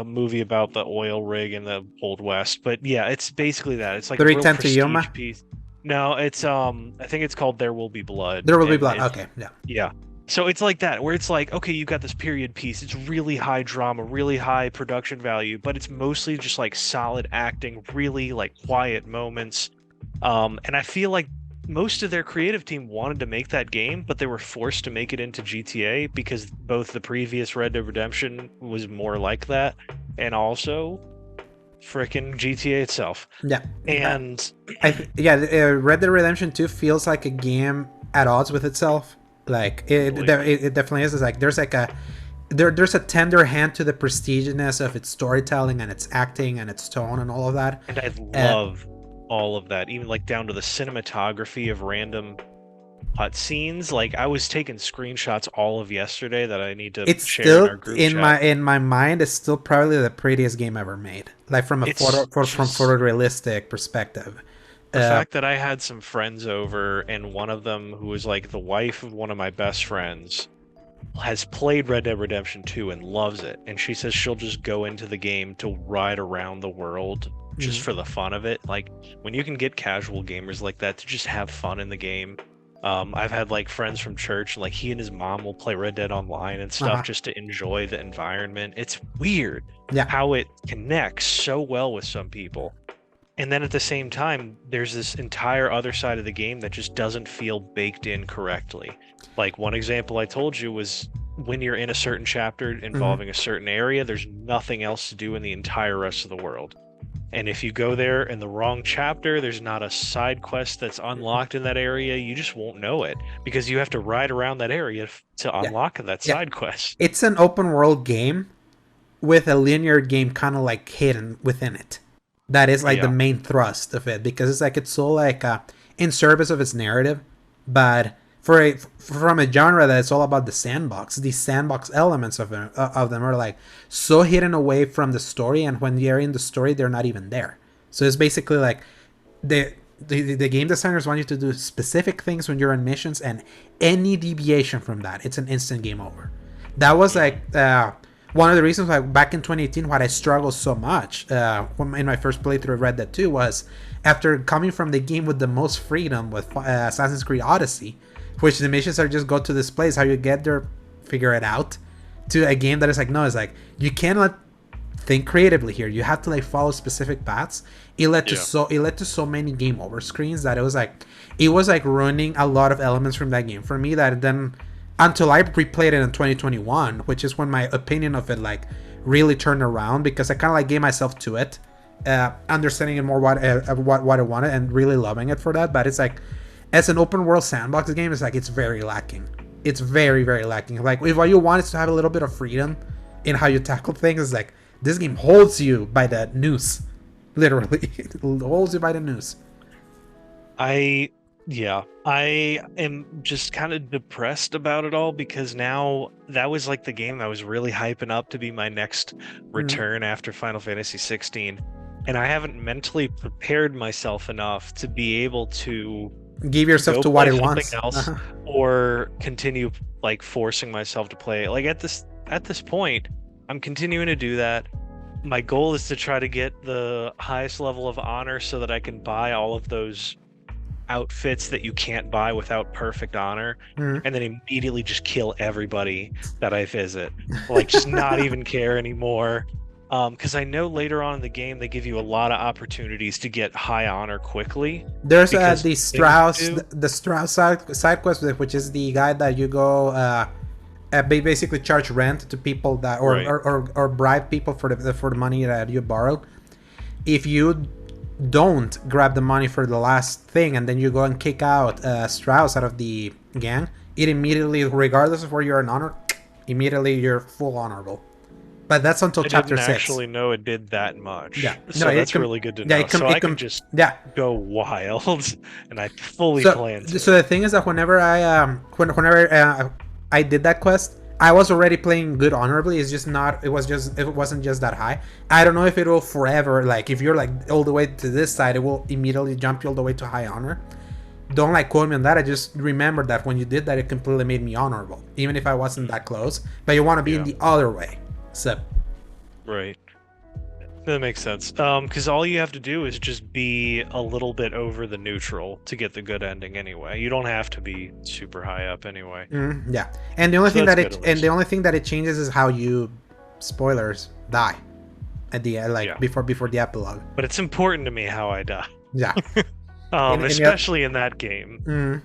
movie about the oil rig in the Old West, but yeah, it's basically that. It's like a real prestige piece. No, it's I think it's called There Will Be Blood. There Will Be Blood. Okay, yeah. Yeah. So it's like that, where it's like, okay, you've got this period piece. It's really high drama, really high production value, but it's mostly just like solid acting, really like quiet moments. And I feel like most of their creative team wanted to make that game, but they were forced to make it into GTA because both the previous Red Dead Redemption was more like that, and also frickin' GTA itself. Yeah. And Red Dead Redemption 2 feels like a game at odds with itself. Like it definitely is. It's like there's like there's a tender hand to the prestiginess of its storytelling and its acting and its tone and all of that. And I love all of that, even like down to the cinematography of random cutscenes. Like I was taking screenshots all of yesterday that I need to share in our group chat. In my mind, it's still probably the prettiest game ever made. Like from photorealistic perspective. The fact that I had some friends over, and one of them, who was like the wife of one of my best friends, has played Red Dead Redemption 2 and loves it. And she says she'll just go into the game to ride around the world just for the fun of it. Like when you can get casual gamers like that to just have fun in the game. I've had like friends from church, like he and his mom will play Red Dead Online and stuff just to enjoy the environment. It's weird how it connects so well with some people. And then at the same time, there's this entire other side of the game that just doesn't feel baked in correctly. Like one example I told you was when you're in a certain chapter involving a certain area, there's nothing else to do in the entire rest of the world. And if you go there in the wrong chapter, there's not a side quest that's unlocked in that area. You just won't know it because you have to ride around that area to unlock that side quest. It's an open world game with a linear game kind of like hidden within it. That is like the main thrust of it, because it's like it's so like in service of its narrative, but from a genre that it's all about the sandbox. These sandbox elements of them are like so hidden away from the story, and when you're in the story, they're not even there. So it's basically like the game designers want you to do specific things when you're on missions, and any deviation from that, it's an instant game over. That was like one of the reasons why back in 2018, why I struggled so much in my first playthrough of Red Dead 2 was after coming from the game with the most freedom with Assassin's Creed Odyssey, which the missions are just go to this place, how you get there, figure it out, to a game that is like, no, it's like you cannot think creatively here. You have to like follow specific paths. It led to so many game over screens that it was like ruining a lot of elements from that game for me. That then until I replayed it in 2021, which is when my opinion of it like really turned around, because I kind of like gave myself to it, understanding it more what I wanted and really loving it for that. But it's like, as an open world sandbox game, it's like it's very lacking. It's very, very lacking. Like, if what you want is to have a little bit of freedom in how you tackle things, it's like this game holds you by the noose. Literally, it holds you by the noose. I am just kind of depressed about it all, because now that was like the game I was really hyping up to be my next return after Final Fantasy 16, and I haven't mentally prepared myself enough to be able to give yourself to what it wants, else, or continue like forcing myself to play it. Like at this point, I'm continuing to do that. My goal is to try to get the highest level of honor so that I can buy all of those outfits that you can't buy without perfect honor, and then immediately just kill everybody that I visit. Like, just not even care anymore. Because I know later on in the game they give you a lot of opportunities to get high honor quickly. There's the Strauss side quest, which is the guy that you go basically charge rent to people that or bribe people for the money that you borrow. If you don't grab the money for the last thing and then you go and kick out Strauss out of the gang, it immediately, regardless of where you're in honor, immediately you're full honorable. But that's until chapter 6. I didn't actually know it did that much. Yeah. So that's really good to know. I can just go wild, and I fully plan to. So the thing is that whenever I I did that quest, I was already playing good honorably. It wasn't just that high. I don't know if it will forever, like if you're like all the way to this side, it will immediately jump you all the way to high honor. Don't like quote me on that. I just remember that when you did that, it completely made me honorable, even if I wasn't that close. But you want to be in the other way. So, right, that makes sense. Because all you have to do is just be a little bit over the neutral to get the good ending. Anyway, you don't have to be super high up anyway. Yeah, and the only thing that it changes is how you, spoilers, die at the end, before the epilogue. But it's important to me how I die. Yeah, especially in that game.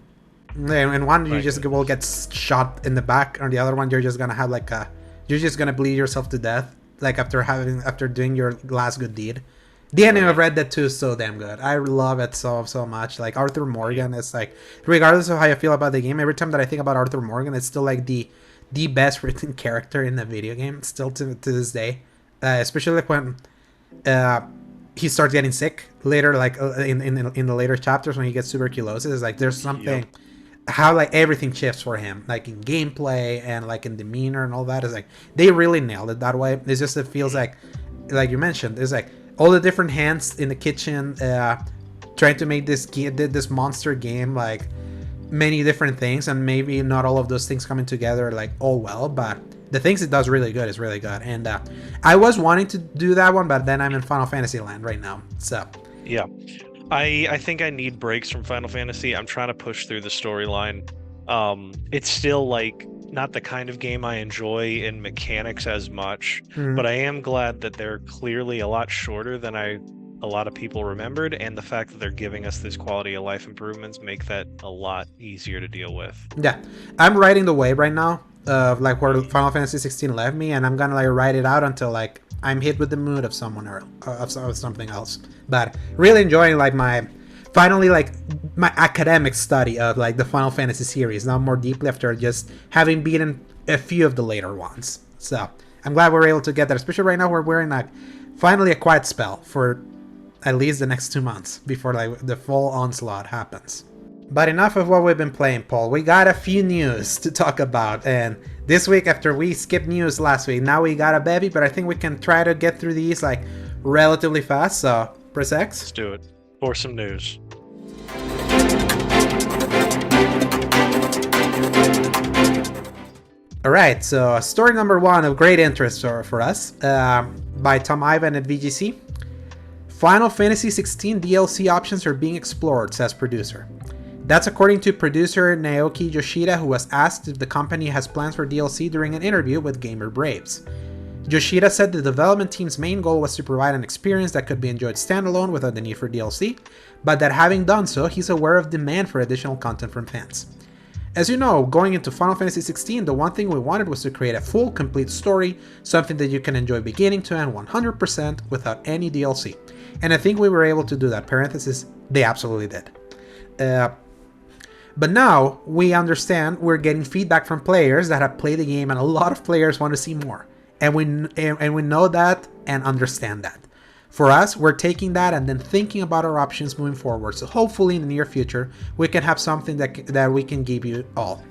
And one you just will get shot in the back, or the other one you're just gonna have you're just gonna bleed yourself to death, like after doing your last good deed. The ending of Red Dead 2 is so damn good. I love it so much. Like Arthur Morgan, it's like, regardless of how you feel about the game, every time that I think about Arthur Morgan, it's still like the best written character in the video game, still to this day. Especially like when he starts getting sick later, like in the later chapters when he gets tuberculosis. It's like there's something. Yep. How like everything shifts for him, like in gameplay and like in demeanor and all that, is like they really nailed it that way. It's just, it feels like you mentioned, it's like all the different hands in the kitchen trying to make this monster game, like many different things, and maybe not all of those things coming together like all well, but the things it does really good is really good. And I was wanting to do that one, but then I'm in Final Fantasy land right now, so yeah. I think I need breaks from Final Fantasy. I'm trying to push through the storyline. It's still like not the kind of game I enjoy in mechanics as much, but I am glad that they're clearly a lot shorter than a lot of people remembered, and the fact that they're giving us this quality of life improvements make that a lot easier to deal with. Yeah, I'm riding the wave right now of like where Final Fantasy 16 left me, and I'm gonna like ride it out until like I'm hit with the mood of someone or of something else. But really enjoying like my academic study of like the Final Fantasy series now more deeply after just having beaten a few of the later ones. So I'm glad we're able to get that, especially right now where we're in finally a quiet spell for at least the next 2 months before like the full onslaught happens. But enough of what we've been playing, Paul. We got a few news to talk about, and this week, after we skipped news last week, now we got a bevy, but I think we can try to get through these like relatively fast, so press X. Let's do it. For some news. Alright, so story number 1 of great interest for us, by Tom Ivan at VGC. Final Fantasy XVI DLC options are being explored, says producer. That's according to producer Naoki Yoshida, who was asked if the company has plans for DLC during an interview with Gamer Braves. Yoshida said the development team's main goal was to provide an experience that could be enjoyed standalone without the need for DLC, but that having done so, he's aware of demand for additional content from fans. As you know, going into Final Fantasy XVI, the one thing we wanted was to create a full, complete story, something that you can enjoy beginning to end 100% without any DLC. And I think we were able to do that. Parenthesis, they absolutely did. But now, we understand we're getting feedback from players that have played the game, and a lot of players want to see more. And we know that and understand that. For us, we're taking that and then thinking about our options moving forward. So hopefully in the near future, we can have something that we can give you all.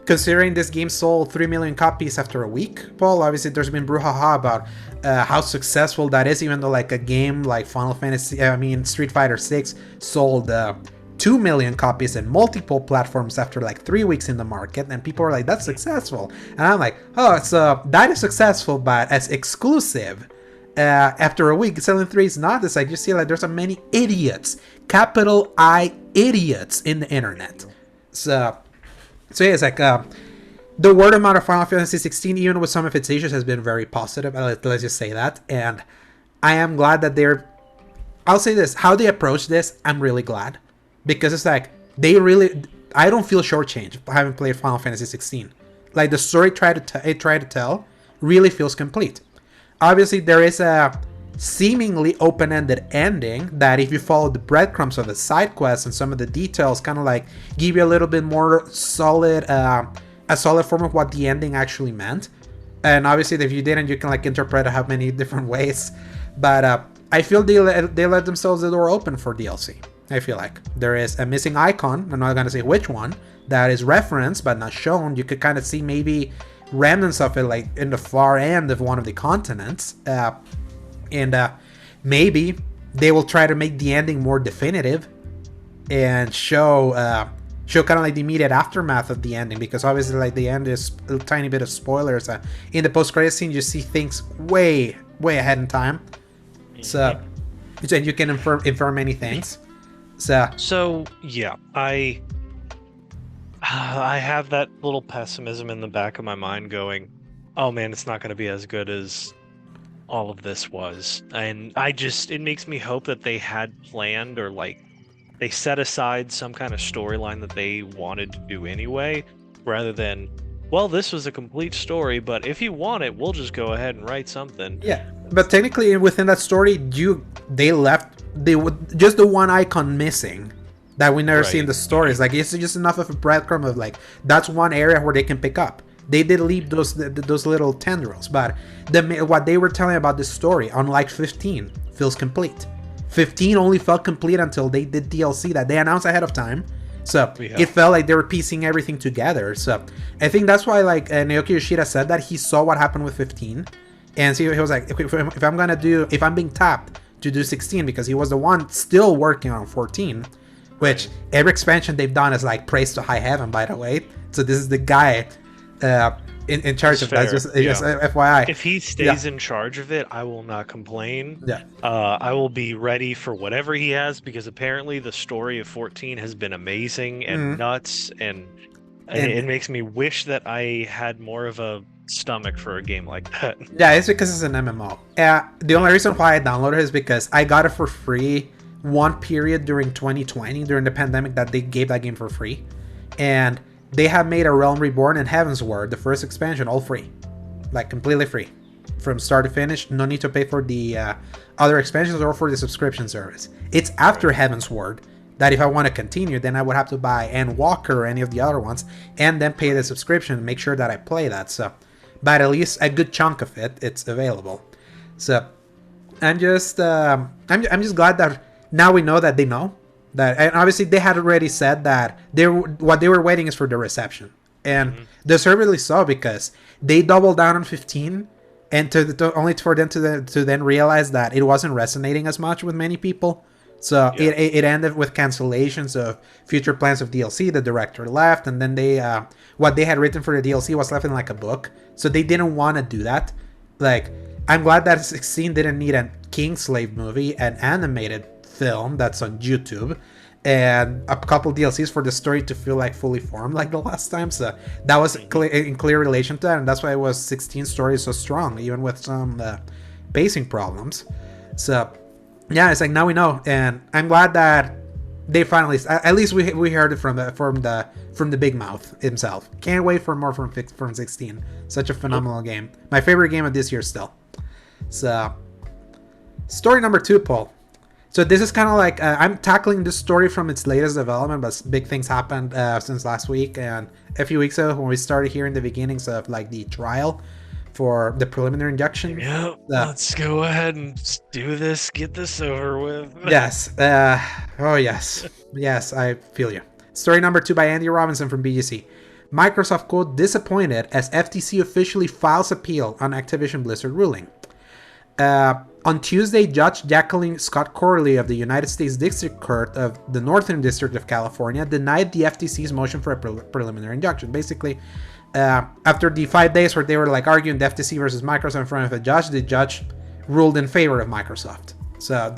Considering this game sold 3 million copies after a week, Paul, obviously there's been brouhaha about how successful that is, even though like a game like Street Fighter 6 sold 2 million copies in multiple platforms after like 3 weeks in the market, and people are like, that's successful. And I'm like, oh, so that is successful, but as exclusive after a week selling 3 is not. It's like you see like there's so many idiots, capital I idiots in the internet. So yeah, it's like the word amount of Final Fantasy 16, even with some of its issues, has been very positive. Let's just say that. And I am glad that I'll say this, how they approach this, I'm really glad. Because it's like, I don't feel shortchanged by having played Final Fantasy 16. Like, the story it tried to tell really feels complete. Obviously, there is a seemingly open-ended ending that if you follow the breadcrumbs of the side quests and some of the details, kind of like give you a little bit more solid, a solid form of what the ending actually meant. And obviously, if you didn't, you can like interpret it how many different ways. But I feel they let themselves the door open for DLC. I feel like there is a missing icon, I'm not going to say which one, that is referenced but not shown. You could kind of see maybe remnants of it like in the far end of one of the continents. And maybe they will try to make the ending more definitive and show kind of like the immediate aftermath of the ending, because obviously like the end is a tiny bit of spoilers. In the post-credit scene, you see things way ahead in time. So you can infer many things. So yeah, I have that little pessimism in the back of my mind going, oh man, it's not going to be as good as all of this was. And it makes me hope that they had planned, or like they set aside some kind of storyline that they wanted to do anyway, rather than, well, this was a complete story, but if you want it, we'll just go ahead and write something. Yeah, but technically within that story, they left just the one icon missing that we never see in the stories. Like, it's just enough of a breadcrumb of like, that's one area where they can pick up. They did leave those little tendrils, but what they were telling about this story, unlike 15, feels complete. 15 only felt complete until they did DLC that they announced ahead of time. So it felt like they were piecing everything together. So I think that's why like Naoki Yoshida said that he saw what happened with 15, and so he was like, if I'm being tapped to do 16, because he was the one still working on 14, which every expansion they've done is like praise to high heaven, by the way. So this is the guy in charge of that. Just FYI. If he stays in charge of it, I will not complain. Yeah. I will be ready for whatever he has, because apparently the story of 14 has been amazing and nuts, and it makes me wish that I had more of a stomach for a game like that. Yeah, it's because it's an MMO. The only reason why I downloaded it is because I got it for free one period during 2020, during the pandemic, that they gave that game for free. And they have made a Realm Reborn and Heavensward, the first expansion, all free. Like, completely free. From start to finish, no need to pay for the other expansions or for the subscription service. It's after Heavensward that if I want to continue, then I would have to buy Endwalker or any of the other ones, and then pay the subscription and make sure that I play that. So, but at least a good chunk of it's available. So, I'm just glad that now we know that they know. That, and obviously they had already said that what they were waiting is for the reception, and deservedly so, because they doubled down on 15, and only for them to then realize that it wasn't resonating as much with many people. So it ended with cancellations of future plans of DLC. The director left, and then they what they had written for the DLC was left in like a book. So they didn't want to do that. Like, I'm glad that 16 didn't need a Kingslave movie, an animated film that's on YouTube, and a couple DLCs for the story to feel like fully formed like the last time. So that was in clear relation to that, and that's why it was 16 stories so strong, even with some pacing problems. So yeah, it's like now we know, and I'm glad that they finally, at least we heard it from the big mouth himself. Can't wait for more from 16. Such a phenomenal game. My favorite game of this year still. So story number 2, Paul. So this is kind of like I'm tackling this story from its latest development, but big things happened since last week and a few weeks ago when we started hearing the beginnings of like the trial for the preliminary injunction. Yeah, let's go ahead and do this. Get this over with. Yes. Oh yes. Yes, I feel you. Story number 2 by Andy Robinson from BGC. Microsoft quote disappointed as FTC officially files appeal on Activision Blizzard ruling. On Tuesday, Judge Jacqueline Scott Corley of the United States District Court of the Northern District of California denied the FTC's motion for a preliminary injunction. Basically, after the 5 days where they were like arguing the FTC versus Microsoft in front of the judge ruled in favor of Microsoft. So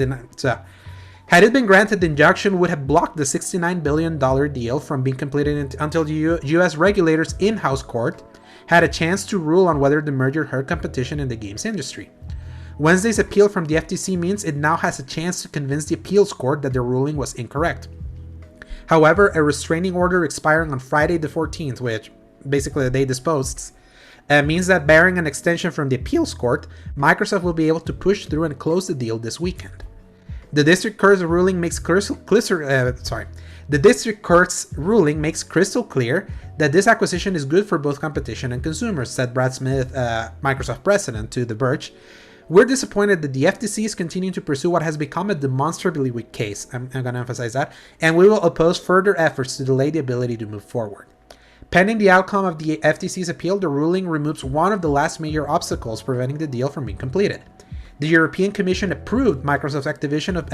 had it been granted, the injunction would have blocked the $69 billion deal from being completed until the U.S. regulators' in-house court had a chance to rule on whether the merger hurt competition in the games industry. Wednesday's appeal from the FTC means it now has a chance to convince the appeals court that the ruling was incorrect. However, a restraining order expiring on Friday the 14th, which basically the day disposed, means that barring an extension from the appeals court, Microsoft will be able to push through and close the deal this weekend. The district court's ruling makes crystal clear that this acquisition is good for both competition and consumers, said Brad Smith, Microsoft president, to The Verge. We're disappointed that the FTC is continuing to pursue what has become a demonstrably weak case. I'm going to emphasize that. And we will oppose further efforts to delay the ability to move forward. Pending the outcome of the FTC's appeal, the ruling removes one of the last major obstacles preventing the deal from being completed. The European Commission approved Microsoft's acquisition of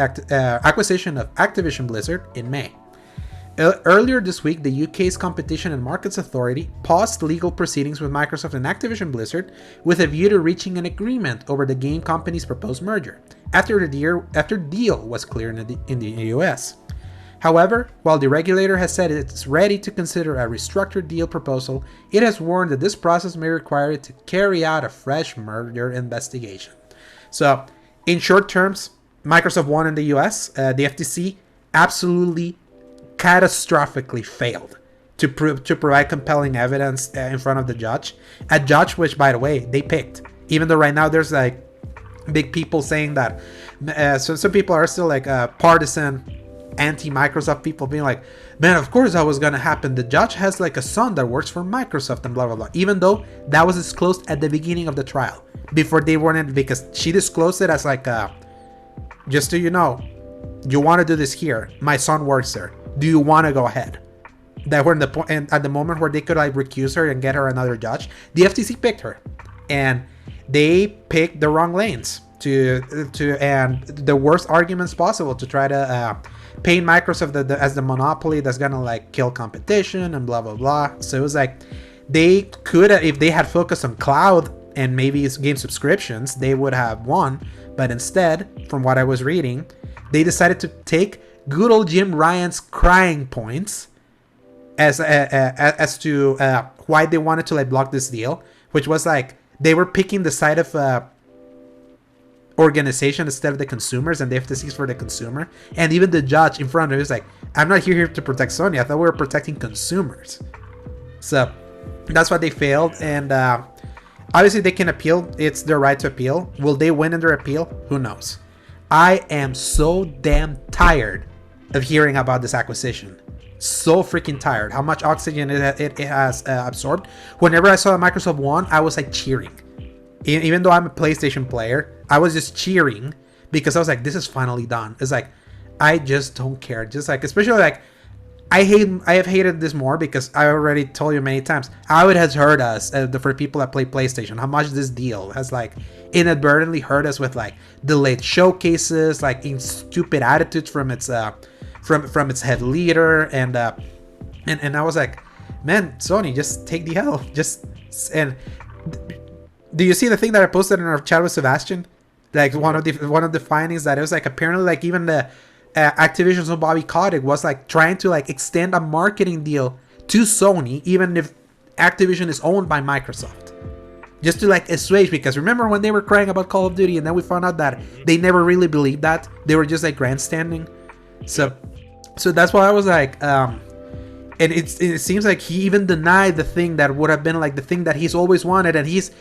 Activision Blizzard in May. Earlier this week, the UK's Competition and Markets Authority paused legal proceedings with Microsoft and Activision Blizzard with a view to reaching an agreement over the game company's proposed merger, after the deal was clear in the US. However, while the regulator has said it's ready to consider a restructured deal proposal, it has warned that this process may require it to carry out a fresh merger investigation. So, in short terms, Microsoft won in the US. The FTC absolutely catastrophically failed to provide compelling evidence in front of the judge. A judge which, by the way, they picked. Even though right now there's like big people saying that. So some people are still like partisan anti-Microsoft people being like, man, of course that was gonna happen. The judge has like a son that works for Microsoft and blah blah blah. Even though that was disclosed at the beginning of the trial, before they weren't, because she disclosed it as like, just so you know, you want to do this here. My son works there. Do you want to go ahead? That were in the point, and at the moment where they could like recuse her and get her another judge, the FTC picked her, and they picked the wrong lanes and the worst arguments possible to try to paint Microsoft as the monopoly that's gonna like kill competition and blah blah blah. So it was like they could, if they had focused on cloud and maybe it's game subscriptions, they would have won. But instead, from what I was reading, they decided to take good old Jim Ryan's crying points as to why they wanted to like block this deal, which was like they were picking the side of organization instead of the consumers, and the FTC's for the consumer. And even the judge in front of it was like, I'm not here to protect Sony. I thought we were protecting consumers. So that's why they failed. And obviously they can appeal. It's their right to appeal. Will they win in their appeal? Who knows? I am so damn tired of hearing about this acquisition. So freaking tired. How much oxygen it has absorbed. Whenever I saw that Microsoft won, I was like cheering. Even though I'm a PlayStation player, I was just cheering because I was like, this is finally done. It's like, I just don't care. Just like, especially like, I have hated this more because I already told you many times how it has hurt us for people that play PlayStation. How much this deal has like inadvertently hurt us with like delayed showcases, like in stupid attitudes from its from its head leader, and I was like, man, Sony, just take the L. And do you see the thing that I posted in our chat with Sebastian? Like one of the findings that it was like apparently like even Activision's own Bobby Kotick was like trying to like extend a marketing deal to Sony, even if Activision is owned by Microsoft, just to like assuage. Because remember when they were crying about Call of Duty, and then we found out that they never really believed that, they were just like grandstanding. So that's why I was like, and it seems like he even denied the thing that would have been like the thing that he's always wanted, and he's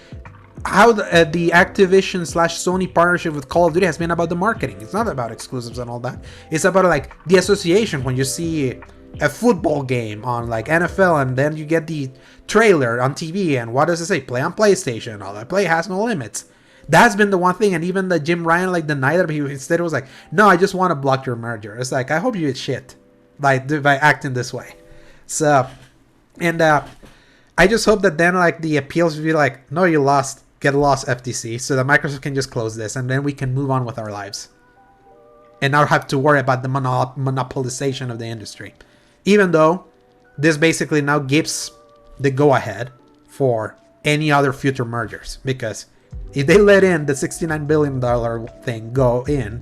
how the Activision / Sony partnership with Call of Duty has been about the marketing. It's not about exclusives and all that. It's about like the association. When you see a football game on like NFL, and then you get the trailer on TV, and what does it say? Play on PlayStation. All that play has no limits. That's been the one thing. And even the Jim Ryan like denied it. He instead was like, no, I just want to block your merger. It's like, I hope you get shit by acting this way. So, and I just hope that then like the appeals will be like, no, you lost. Get lost, FTC, so that Microsoft can just close this, and then we can move on with our lives and not have to worry about the monopolization of the industry. Even though this basically now gives the go-ahead for any other future mergers, because if they let in the $69 billion thing go in,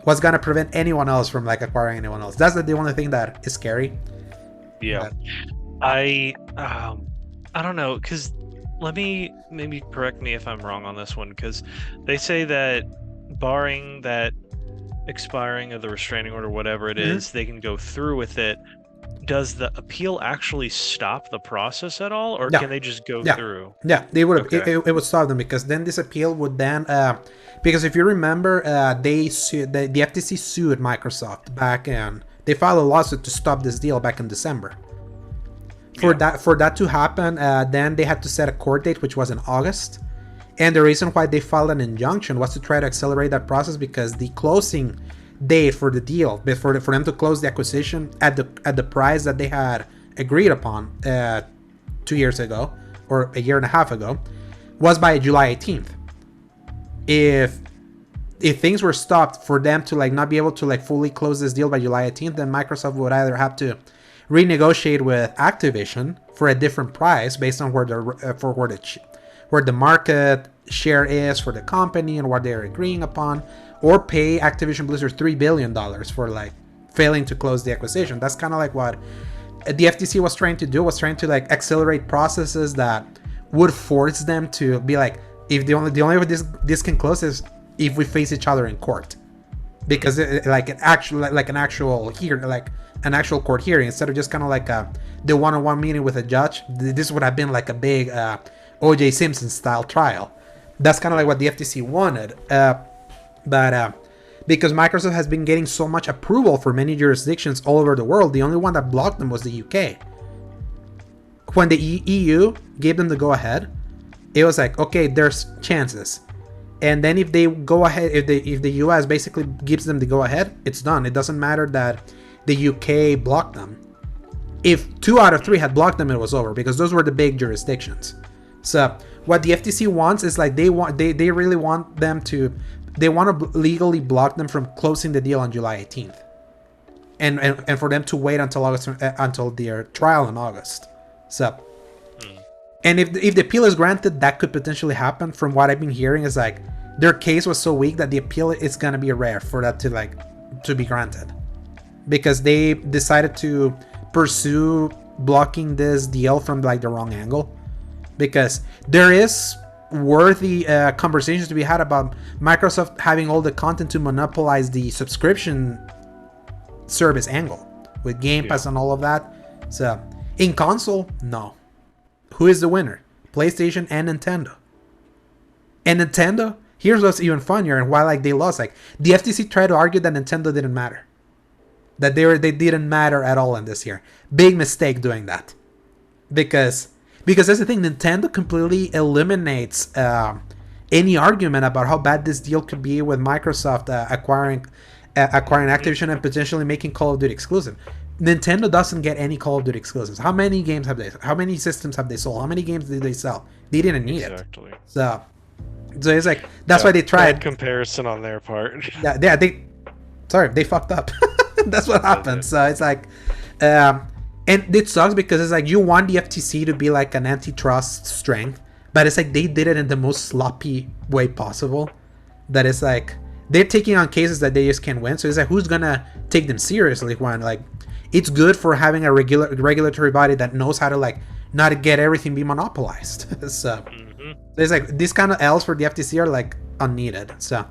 what's going to prevent anyone else from like acquiring anyone else? That's the only thing that is scary. Yeah. I don't know, because maybe correct me if I'm wrong on this one, because they say that barring that expiring of the restraining order, whatever it is, they can go through with it. Does the appeal actually stop the process at all, or can they just go through? Yeah, they would. Okay. It would stop them, because then this appeal would then, because if you remember, they sued the FTC sued Microsoft back in. They filed a lawsuit to stop this deal back in December. For that to happen, then they had to set a court date, which was in August. And the reason why they filed an injunction was to try to accelerate that process, because the closing date for the deal, for them to close the acquisition at the price that they had agreed upon 2 years ago, or a year and a half ago, was by July 18th. If things were stopped for them to like not be able to like fully close this deal by July 18th, then Microsoft would either have to renegotiate with Activision for a different price based on where the market share is for the company and what they're agreeing upon, or pay Activision Blizzard $3 billion for like failing to close the acquisition. That's kind of like what the FTC was trying to do, was trying to like accelerate processes that would force them to be like, if the only way this can close is if we face each other in court, because like an actual court hearing, instead of just kind of like the one-on-one meeting with a judge. This would have been like a big O.J. Simpson style trial. That's kind of like what the FTC wanted, but because Microsoft has been getting so much approval for many jurisdictions all over the world, the only one that blocked them was the UK. When the EU gave them the go-ahead, it was like, okay, there's chances. And then if they go ahead, if the US basically gives them the go-ahead, it's done. It doesn't matter that the UK blocked them. If 2 out of 3 had blocked them, it was over, because those were the big jurisdictions. So what the FTC wants is like they really want them to, they want to legally block them from closing the deal on July 18th, and for them to wait until August, until their trial in August. So, and if the appeal is granted, that could potentially happen. From what I've been hearing, is like their case was so weak that the appeal is gonna be rare for that to be granted, because they decided to pursue blocking this deal from like the wrong angle. Because there is worthy conversations to be had about Microsoft having all the content to monopolize the subscription service angle with Game Pass and all of that. So in console, no. Who is the winner? PlayStation and Nintendo. And Nintendo, here's what's even funnier, and why like they lost. Like the FTC tried to argue that Nintendo didn't matter, that they didn't matter at all in this year. Big mistake doing that, because that's the thing. Nintendo completely eliminates any argument about how bad this deal could be with Microsoft acquiring Activision and potentially making Call of Duty exclusive. Nintendo doesn't get any Call of Duty exclusives. How many games have they? How many systems have they sold? How many games did they sell? They didn't need it. So it's like that's why they tried. Bad comparison on their part. Yeah, they fucked up. That's what happened. So it's like, and it sucks, because it's like you want the FTC to be like an antitrust strength, but it's like they did it in the most sloppy way possible. That it's like they're taking on cases that they just can't win. So it's like, who's gonna take them seriously when, like, it's good for having a regulatory body that knows how to, like, not to get everything be monopolized. So there's like these kind of L's for the FTC are like unneeded. So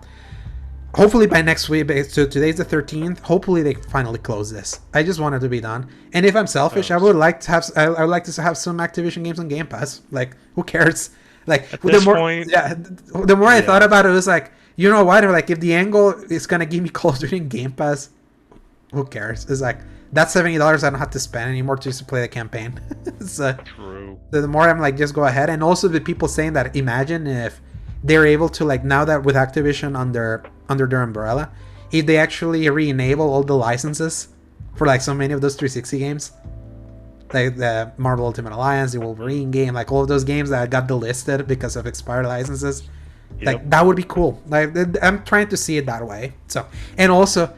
hopefully by next week, so today's the 13th, hopefully they finally close this. I just want it to be done. And if I'm selfish, I would like to have some Activision games on Game Pass. Like, who cares? Like, the more I thought about it, it was like, you know what? Like, if the angle is gonna give me Call of Duty in Game Pass, who cares? It's like, that's $70 I don't have to spend anymore just to play the campaign. So, true. The more I'm like, just go ahead. And also the people saying that, imagine if they're able to, like, now that with Activision under their umbrella, if they actually re-enable all the licenses for, like, so many of those 360 games, like the Marvel Ultimate Alliance, the Wolverine game, like all of those games that got delisted because of expired licenses. Yep. Like, that would be cool. Like, I'm trying to see it that way. So, and also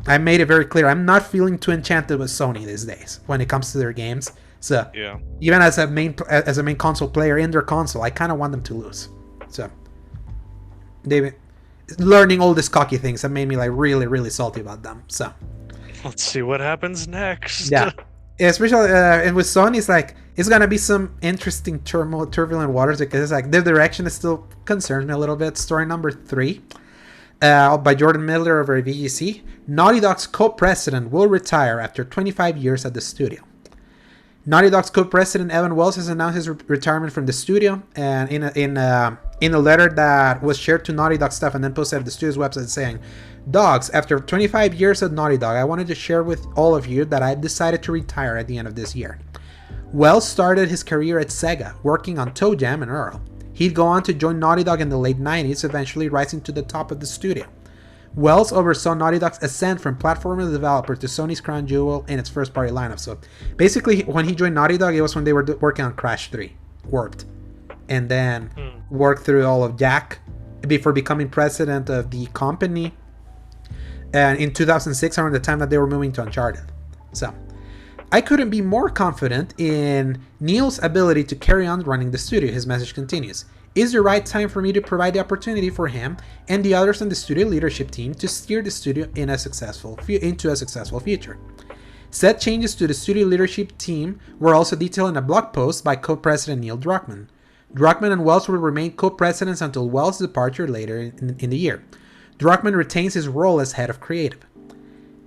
I made it very clear, I'm not feeling too enchanted with Sony these days when it comes to their games. So even as a main console player in their console, I kind of want them to lose. So they learning all these cocky things that made me like really, really salty about them. So let's see what happens next. Yeah, especially and with Sony, it's like it's gonna be some interesting turbulent waters, because it's like their direction is still concerns me a little bit. Story number 3. By Jordan Miller over at VGC, Naughty Dog's co-president will retire after 25 years at the studio. Naughty Dog's co-president Evan Wells has announced his retirement from the studio, and in a letter that was shared to Naughty Dog staff and then posted at the studio's website, saying, "Dogs, after 25 years at Naughty Dog, I wanted to share with all of you that I decided to retire at the end of this year." Wells started his career at Sega, working on Toe Jam and Earl. He'd go on to join Naughty Dog in the late 90s, eventually rising to the top of the studio. Wells oversaw Naughty Dog's ascent from platformer developer to Sony's crown jewel in its first-party lineup. So basically, when he joined Naughty Dog, it was when they were working on Crash 3, Warped, and then worked through all of Jack before becoming president of the company. And in 2006, around the time that they were moving to Uncharted. So I couldn't be more confident in Neil's ability to carry on running the studio, his message continues. It's the right time for me to provide the opportunity for him and the others on the studio leadership team to steer the studio into a successful future. Said changes to the studio leadership team were also detailed in a blog post by co-president Neil Druckmann. Druckmann and Wells will remain co-presidents until Wells' departure later in the year. Druckmann retains his role as head of creative.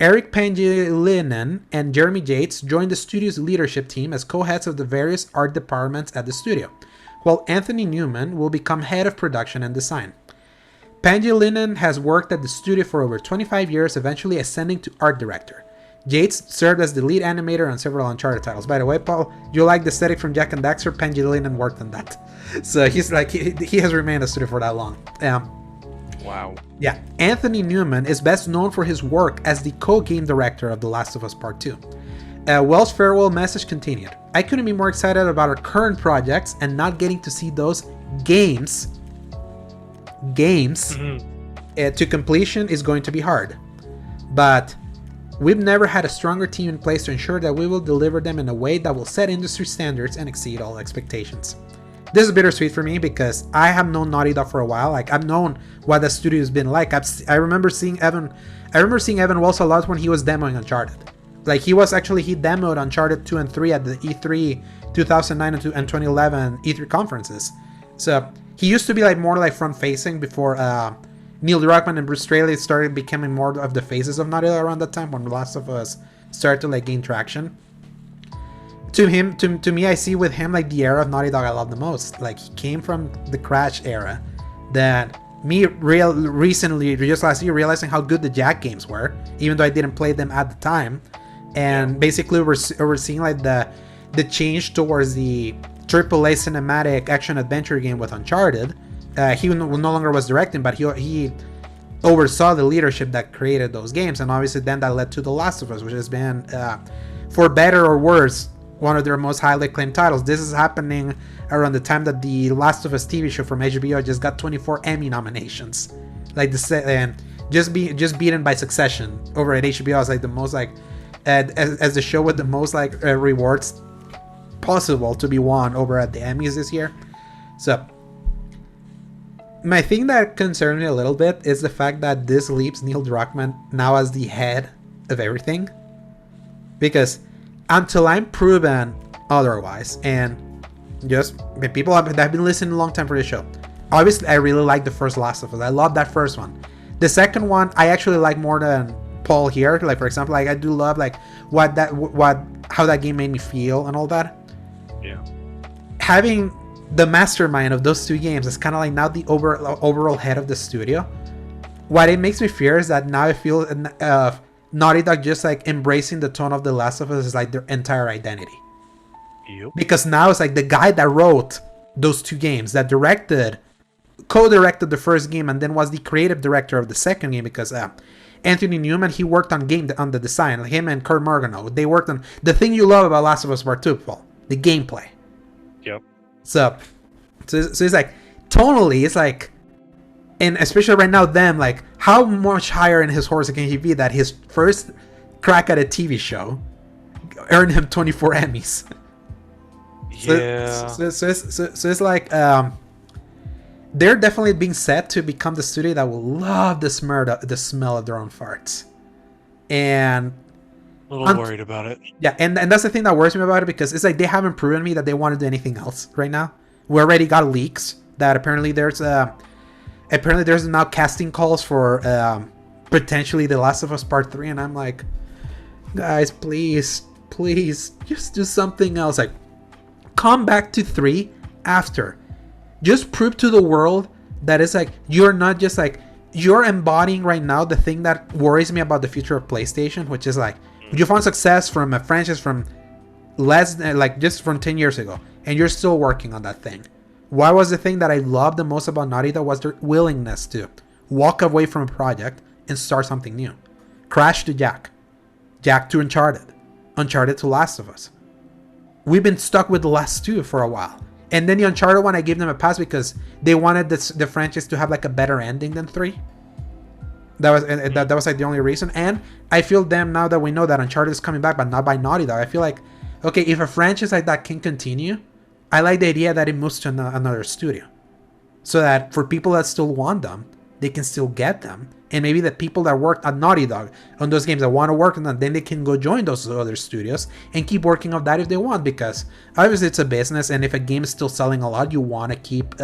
Eric Pangilinan and Jeremy Yates joined the studio's leadership team as co-heads of the various art departments at the studio, while Anthony Newman will become head of production and design. Pangilinan has worked at the studio for over 25 years, eventually ascending to art director. Yates served as the lead animator on several Uncharted titles. By the way, Paul, you like the aesthetic from Jak and Daxter? Pangilinan worked on that. So he's like, he has remained at the studio for that long. Wow. Yeah. Anthony Newman is best known for his work as the co-game director of The Last of Us Part 2. Wells' farewell message continued. I couldn't be more excited about our current projects, and not getting to see those games to completion is going to be hard. But we've never had a stronger team in place to ensure that we will deliver them in a way that will set industry standards and exceed all expectations. This is bittersweet for me because I have known Naughty Dog for a while. Like, I've known what the studio's been like. I remember seeing Evan Wells a lot when he was demoing Uncharted. Like, he demoed Uncharted 2 and 3 at the E3 2009 and 2011 E3 conferences. So he used to be like more like front facing before Neil Druckmann and Bruce Straley started becoming more of the faces of Naughty Dog around that time, when The Last of Us started to like gain traction. To me, I see with him like the era of Naughty Dog I love the most. Like, he came from the Crash era, that me recently, just last year, realizing how good the Jak games were, even though I didn't play them at the time, and basically we're seeing like the change towards the AAA cinematic action adventure game with Uncharted. He no longer was directing, but he oversaw the leadership that created those games, and obviously then that led to The Last of Us, which has been, for better or worse, one of their most highly acclaimed titles. This is happening around the time that the Last of Us TV show from HBO just got 24 Emmy nominations. Like and just beaten by Succession over at HBO as like the most like as the show with the most like rewards possible to be won over at the Emmys this year. So my thing that concerns me a little bit is the fact that this leaves Neil Druckmann now as the head of everything. Because until I'm proven otherwise, and just people that have been listening a long time for the show, obviously I really like the first Last of Us. I love that first one. The second one I actually like more than Paul here. Like, for example, like I do love like how that game made me feel and all that. Yeah. Having the mastermind of those two games is kind of like now the overall head of the studio. What it makes me fear is that now I feel Naughty Dog just like embracing the tone of The Last of Us is like their entire identity. Yep. Because now it's like the guy that wrote those two games, that co-directed the first game, and then was the creative director of the second game, because Anthony Newman, he worked on the design. Like him and Kurt Morgano, they worked on the thing you love about Last of Us Part 2, Paul, the gameplay. Yep. So it's like tonally, it's like, and especially right now, them like how much higher in his horse can he be that his first crack at a TV show earned him 24 Emmys. Yeah. So it's like they're definitely being set to become the studio that will love the smell of their own farts. And a little worried about it. Yeah, and that's the thing that worries me about it, because it's like they haven't proven me that they want to do anything else right now. We already got leaks that apparently there's now casting calls for potentially The Last of Us Part 3, and I'm like, guys, please, just do something else. Like, come back to 3 after. Just prove to the world that it's like you're not just like, you're embodying right now the thing that worries me about the future of PlayStation, which is like, you found success from a franchise from just from 10 years ago, and you're still working on that thing. What was the thing that I loved the most about Naughty Dog was their willingness to walk away from a project and start something new. Crash to Jak to Uncharted to Last of Us. We've been stuck with the last two for a while. And then the Uncharted one, I gave them a pass because they wanted the franchise to have like a better ending than 3. That was like the only reason. And I feel them now that we know that Uncharted is coming back, but not by Naughty Dog. I feel like, okay, if a franchise like that can continue, I like the idea that it moves to another studio, so that for people that still want them, they can still get them. And maybe the people that worked at Naughty Dog on those games that want to work on them, then they can go join those other studios and keep working on that if they want, because obviously it's a business, and if a game is still selling a lot, you want to keep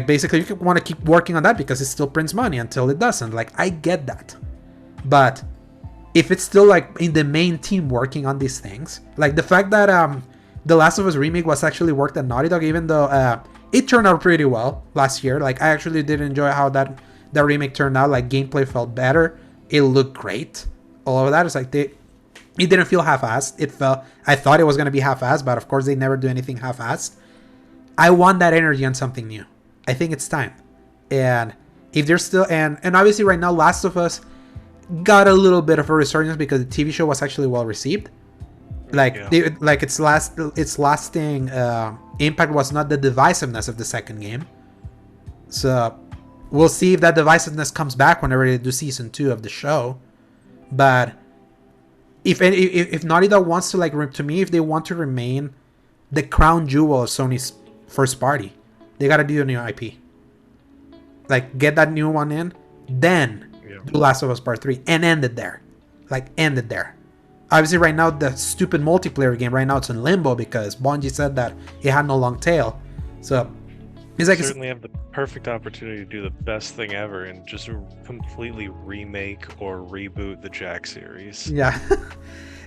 basically you want to keep working on that because it still prints money until it doesn't. Like, I get that, but if it's still like in the main team working on these things, like the fact that The Last of Us remake was actually worked at Naughty Dog, even though it turned out pretty well last year. Like, I actually did enjoy how that remake turned out. Like, gameplay felt better, it looked great, all of that. It's like it didn't feel half-assed. I thought it was going to be half-assed, but of course they never do anything half-assed. I want that energy on something new. I think it's time. And if there's still, and obviously right now Last of Us got a little bit of a resurgence because the TV show was actually well received. Like, yeah. Its lasting impact was not the divisiveness of the second game. So we'll see if that divisiveness comes back whenever they do season 2 of the show. But if Naughty Dog wants to, like, to me, if they want to remain the crown jewel of Sony's first party, they gotta do a new IP. Like, get that new one in, then do Last of Us Part 3 and end it there. Obviously, right now, the stupid multiplayer game, right now, it's in limbo because Bungie said that it had no long tail. So, it's like... certainly have the perfect opportunity to do the best thing ever and just completely remake or reboot the Jak series. Yeah.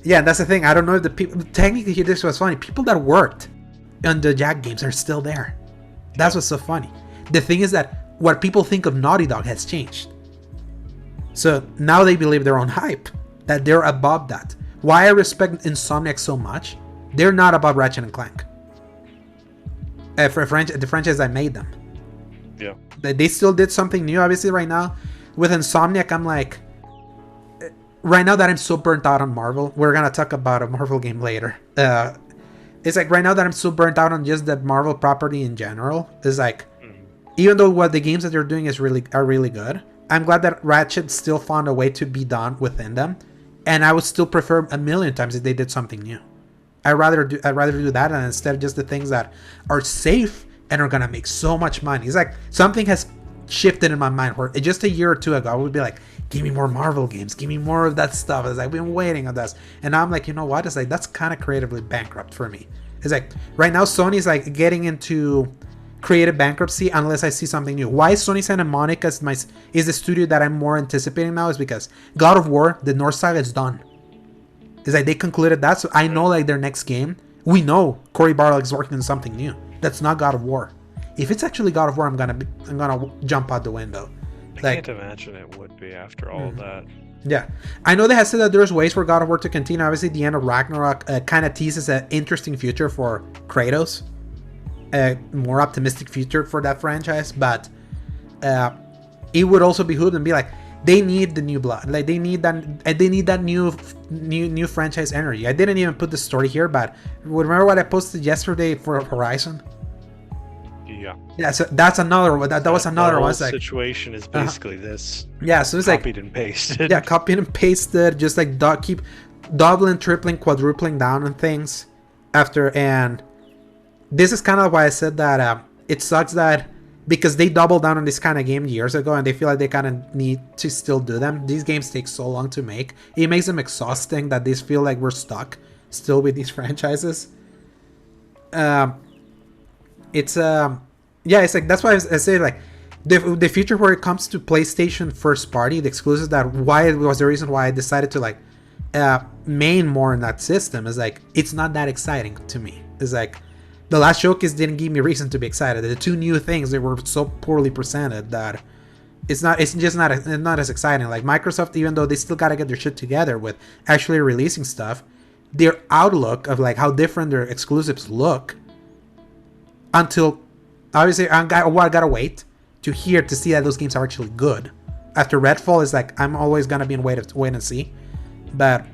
Yeah, that's the thing. I don't know if the people... Technically, this was funny. People that worked on the Jak games are still there. That's what's so funny. The thing is that what people think of Naughty Dog has changed. So, now they believe their own hype. That they're above that. Why I respect Insomniac so much, they're not above Ratchet and Clank. The franchise that made them. Yeah. They still did something new. Obviously, right now, with Insomniac, I'm like... Right now that I'm so burnt out on Marvel, we're going to talk about a Marvel game later. It's like, right now that I'm so burnt out on just the Marvel property in general, it's like... Even though what the games that they're doing are really good, I'm glad that Ratchet still found a way to be done within them. And I would still prefer a million times if they did something new. I'd rather do that, and instead of just the things that are safe and are gonna make so much money. It's like something has shifted in my mind where just a year or two ago I would be like, give me more Marvel games, give me more of that stuff. It's like, I've been waiting on this, and now I'm like, you know what? It's like that's kind of creatively bankrupt for me. It's like right now Sony's like getting into creative bankruptcy unless I see something new. Why Sony Santa Monica is the studio that I'm more anticipating now is because God of War, the North Saga, is done. It's like they concluded that, so I know like their next game, we know Cory Barlog is working on something new. That's not God of War. If it's actually God of War, I'm gonna jump out the window. I can't imagine it would be after all of that. Yeah, I know they have said that there's ways for God of War to continue. Obviously, the end of Ragnarok kind of teases an interesting future for Kratos, a more optimistic future for that franchise. But it would also behoove them to be like, they need the new blood, like they need that new franchise energy. I didn't even put the story here, but remember what I posted yesterday for Horizon? Yeah, so that's another one. That was another one. The situation is basically this. Yeah, so it's copied and pasted. Yeah, copied and pasted. Just like keep doubling, tripling, quadrupling down on things after. And this is kind of why I said that it sucks that because they doubled down on this kind of game years ago, and they feel like they kind of need to still do them. These games take so long to make. It makes them exhausting that they feel like we're stuck still with these franchises. It's like that's why I say like the future where it comes to PlayStation first party, the exclusives, that why it was the reason why I decided to like main more in that system is like it's not that exciting to me. It's like the last showcase didn't give me reason to be excited. The two new things, they were so poorly presented that it's just not as exciting. Like Microsoft, even though they still gotta get their shit together with actually releasing stuff, their outlook of like how different their exclusives look until obviously I gotta wait to see that those games are actually good. After Redfall is like I'm always gonna be in wait and see, but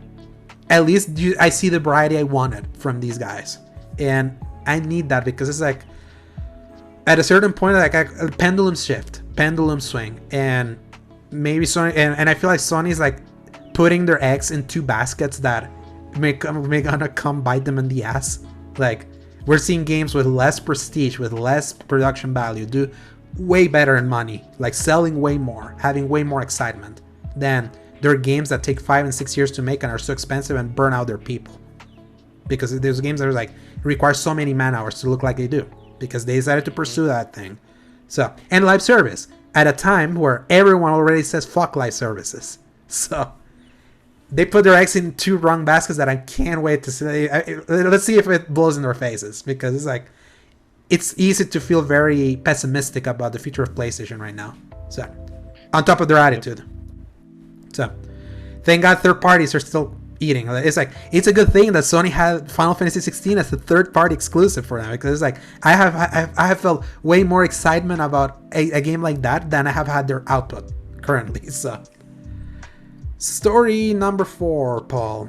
at least I see the variety I wanted from these guys, and I need that because it's like at a certain point like a pendulum swing, and maybe Sony and I feel like Sony's like putting their eggs in two baskets that may gonna come bite them in the ass. Like we're seeing games with less prestige, with less production value, do way better in money, like selling way more, having way more excitement than there are games that take 5 and 6 years to make and are so expensive and burn out their people. Because there's games that are like require so many man hours to look like they do because they decided to pursue that thing. So, and live service at a time where everyone already says fuck live services. So they put their eggs in two wrong baskets that I can't wait to see. Let's see if it blows in their faces, because it's like it's easy to feel very pessimistic about the future of PlayStation right now. So, on top of their attitude. So, thank God third parties are still eating. It's like it's a good thing that Sony had Final Fantasy 16 as a third party exclusive for them, because it's like I have felt way more excitement about a game like that than I have had their output currently. So. Story number 4, Paul.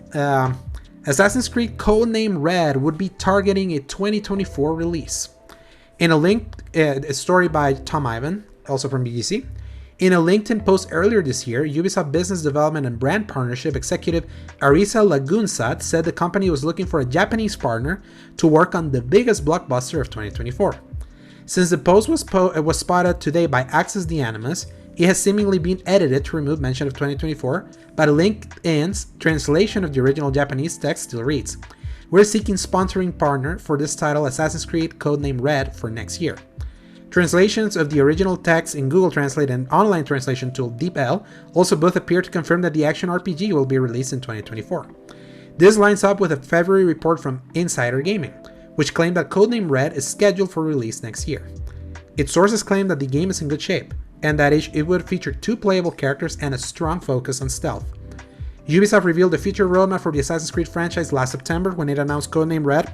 Assassin's Creed Codename Red would be targeting a 2024 release. In a a story by Tom Ivan, also from BBC. In a LinkedIn post earlier this year, Ubisoft Business Development and Brand Partnership executive Arisa Lagunsat said the company was looking for a Japanese partner to work on the biggest blockbuster of 2024. Since the post was spotted today by Access the Animus, it has seemingly been edited to remove mention of 2024, but LinkedIn's translation of the original Japanese text still reads, "We're seeking sponsoring partner for this title, Assassin's Creed Codename Red, for next year." Translations of the original text in Google Translate and online translation tool DeepL also both appear to confirm that the action RPG will be released in 2024. This lines up with a February report from Insider Gaming, which claimed that Codename Red is scheduled for release next year. Its sources claim that the game is in good shape, and that it would feature 2 playable characters and a strong focus on stealth. Ubisoft revealed the future roadmap for the Assassin's Creed franchise last September when it announced Codename Red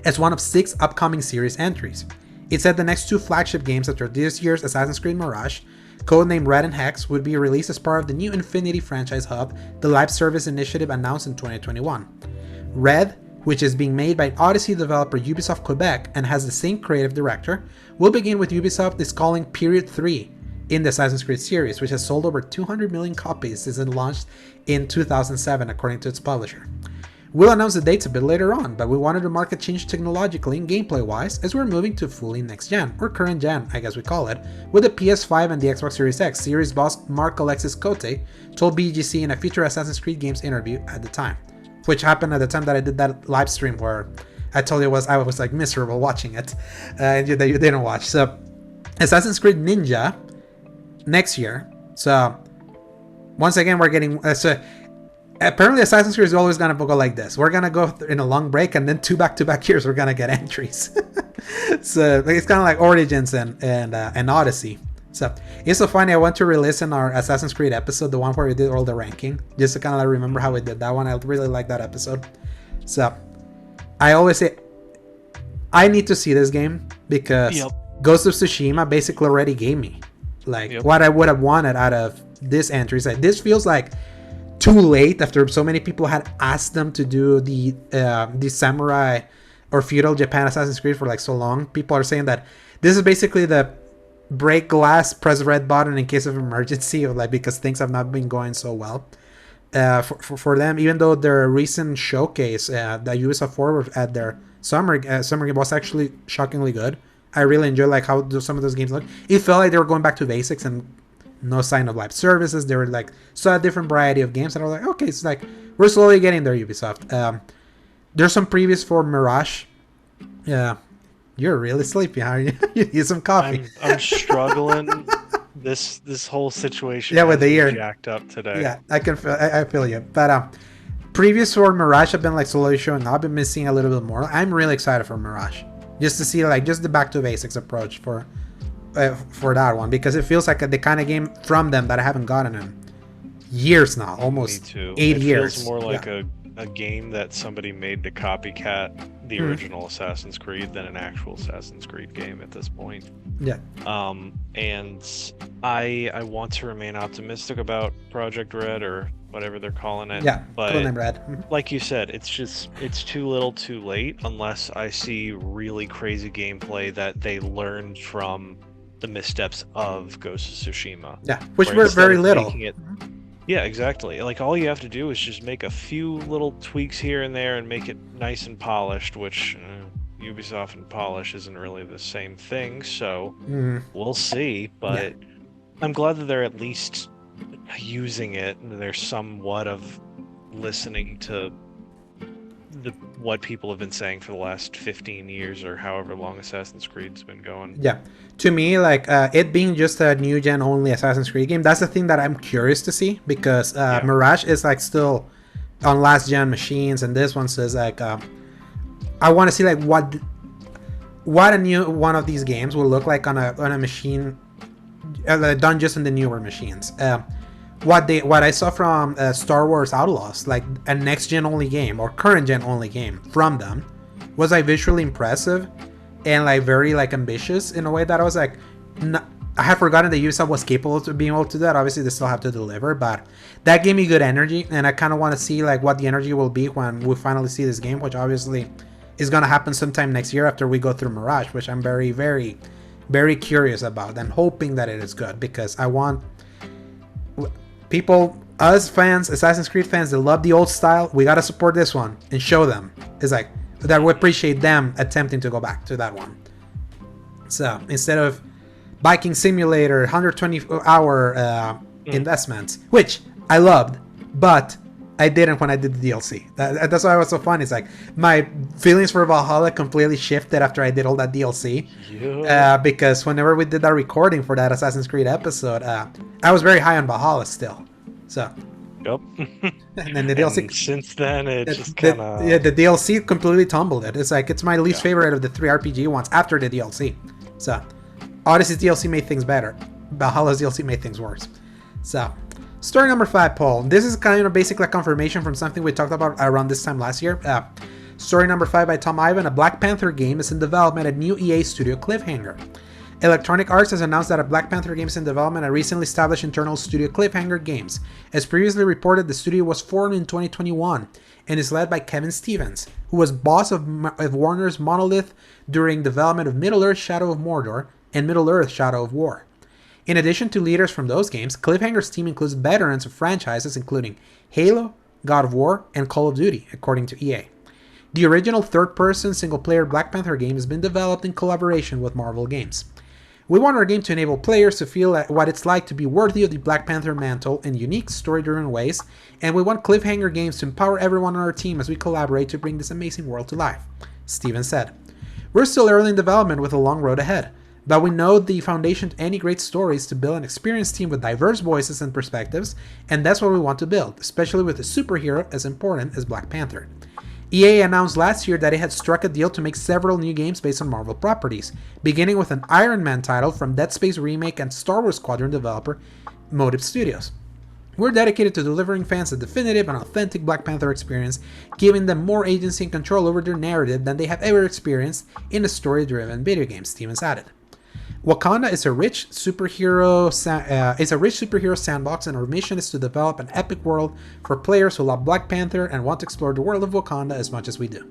as one of 6 upcoming series entries. It said the next 2 flagship games after this year's Assassin's Creed Mirage, Codename Red and Hex, would be released as part of the new Infinity franchise hub, the live service initiative announced in 2021. Red, which is being made by Odyssey developer Ubisoft Quebec and has the same creative director, will begin with Ubisoft is calling Period 3 in the Assassin's Creed series, which has sold over 200 million copies since it launched in 2007, according to its publisher. We'll announce the dates a bit later on, but we wanted to mark a change technologically and gameplay-wise as we're moving to fully next-gen, or current-gen, I guess we call it, with the PS5 and the Xbox Series X. Series boss Mark Alexis Cote told BGC in a future Assassin's Creed Games interview at the time, which happened at the time that I did that live stream where I told you I was like miserable watching it, and you didn't watch. So, Assassin's Creed Ninja next year. So, once again, we're getting... apparently Assassin's Creed is always going to go like this. We're going to go in a long break, and then 2 back-to-back years we're going to get entries. So it's kind of like Origins and Odyssey. So it's so funny. I went to re-listen our Assassin's Creed episode, the one where we did all the ranking, just to kind of like remember how we did that one. I really like that episode. So I always say I need to see this game because Ghost of Tsushima basically already gave me like what I would have wanted out of this entry. It's like, this feels like too late after so many people had asked them to do the samurai or feudal Japan Assassin's Creed for like so long. People are saying that this is basically the break glass, press red button in case of emergency, or like because things have not been going so well for them. Even though their recent showcase, the Ubisoft Forward at their summer game was actually shockingly good. I really enjoy like how some of those games look. It felt like they were going back to basics and no sign of live services. They were like so a different variety of games, and I was like, okay, it's like we're slowly getting there, Ubisoft. There's some previews for Mirage. Yeah, you're really sleepy, huh? You need some coffee. I'm struggling. This whole situation. Yeah, with the ear jacked up today. Yeah, I feel you. But previews for Mirage have been like slowly showing up. I've been missing a little bit more. I'm really excited for Mirage, just to see like just the back to basics approach for that one, because it feels like the kind of game from them that I haven't gotten in years now, almost 8 years. It feels more like a game that somebody made to copycat the original Assassin's Creed than an actual Assassin's Creed game at this point. Yeah. And I want to remain optimistic about Project Red, or whatever they're calling it. Yeah, but Codename Red. Like you said, it's too little too late unless I see really crazy gameplay that they learned from the missteps of Ghost of Tsushima. Yeah, which were very little. Yeah, exactly. Like, all you have to do is just make a few little tweaks here and there and make it nice and polished, which Ubisoft and polish isn't really the same thing, so we'll see. But I'm glad that they're at least using it, and they're somewhat of listening to what people have been saying for the last 15 years or however long Assassin's Creed's been going. Yeah. To me, like, it being just a new gen only Assassin's Creed game, that's the thing that I'm curious to see, because Mirage is like still on last gen machines, and this one says like I want to see like what a new one of these games will look like on a machine done just in the newer machines. What I saw from Star Wars Outlaws, like a next gen only game or current gen only game from them, was like visually impressive and like very like ambitious in a way that I was like, I had forgotten that Ubisoft was capable of being able to do that. Obviously they still have to deliver, but that gave me good energy, and I kind of want to see like what the energy will be when we finally see this game, which obviously is going to happen sometime next year after we go through Mirage, which I'm very, very, very curious about and hoping that it is good, because I want people, us fans, Assassin's Creed fans that love the old style, we gotta support this one and show them. It's like that we appreciate them attempting to go back to that one. So instead of biking simulator 120-hour investments, which I loved, but I didn't when I did the DLC. That's why it was so fun. It's like my feelings for Valhalla completely shifted after I did all that DLC. Because whenever we did that recording for that Assassin's Creed episode, I was very high on Valhalla still. So. Yep. And then the DLC. And since then, it just kind of. Yeah, the DLC completely tumbled it. It's like it's my least favorite of the 3 RPG ones after the DLC. So, Odyssey's DLC made things better. Valhalla's DLC made things worse. So. Story number 5, Paul. This is kind of basically a confirmation from something we talked about around this time last year. Story number 5 by Tom Ivan. A Black Panther game is in development at new EA studio Cliffhanger. Electronic Arts has announced that a Black Panther game is in development at recently established internal studio Cliffhanger Games. As previously reported, the studio was formed in 2021 and is led by Kevin Stevens, who was boss of Warner's Monolith during development of Middle-earth: Shadow of Mordor and Middle-earth: Shadow of War. In addition to leaders from those games, Cliffhanger's team includes veterans of franchises including Halo, God of War, and Call of Duty, according to EA. The original third-person single-player Black Panther game has been developed in collaboration with Marvel Games. We want our game to enable players to feel what it's like to be worthy of the Black Panther mantle in unique, story-driven ways, and we want cliffhanger games to empower everyone on our team as we collaborate to bring this amazing world to life, Steven said. We're still early in development with a long road ahead, but we know the foundation to any great story is to build an experienced team with diverse voices and perspectives, and that's what we want to build, especially with a superhero as important as Black Panther. EA announced last year that it had struck a deal to make several new games based on Marvel properties, beginning with an Iron Man title from Dead Space remake and Star Wars Squadron developer Motive Studios. We're dedicated to delivering fans a definitive and authentic Black Panther experience, giving them more agency and control over their narrative than they have ever experienced in a story-driven video game, Stevens added. Wakanda is a rich superhero sandbox, and our mission is to develop an epic world for players who love Black Panther and want to explore the world of Wakanda as much as we do.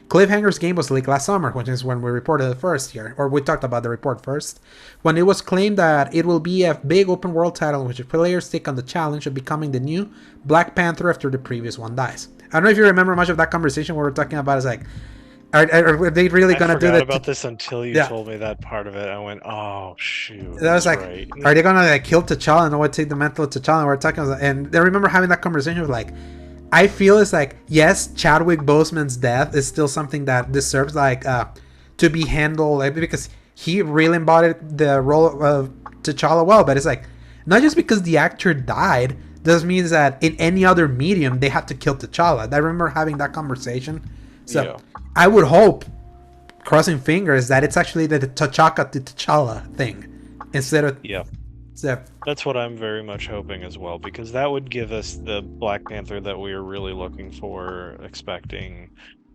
Cliffhanger's game was leaked last summer, which is when we reported it first here, or we talked about the report first, when it was claimed that it will be a big open world title in which players take on the challenge of becoming the new Black Panther after the previous one dies. I don't know if you remember much of that conversation where we're talking about is like, are they really gonna do that? I forgot about this until you told me that part of it. I went, oh shoot. That was like, right. Are they gonna like kill T'Challa and what take the mantle of T'Challa? And we're talking about, and I remember having that conversation with like, I feel it's like, yes, Chadwick Boseman's death is still something that deserves like to be handled, like, because he really embodied the role of T'Challa well. But it's like, not just because the actor died doesn't mean that in any other medium they had to kill T'Challa. I remember having that conversation. So yeah. I would hope, crossing fingers, that it's actually the T'Chaka to T'Challa thing instead of That's what I'm very much hoping as well, because that would give us the Black Panther that we are really looking for, expecting.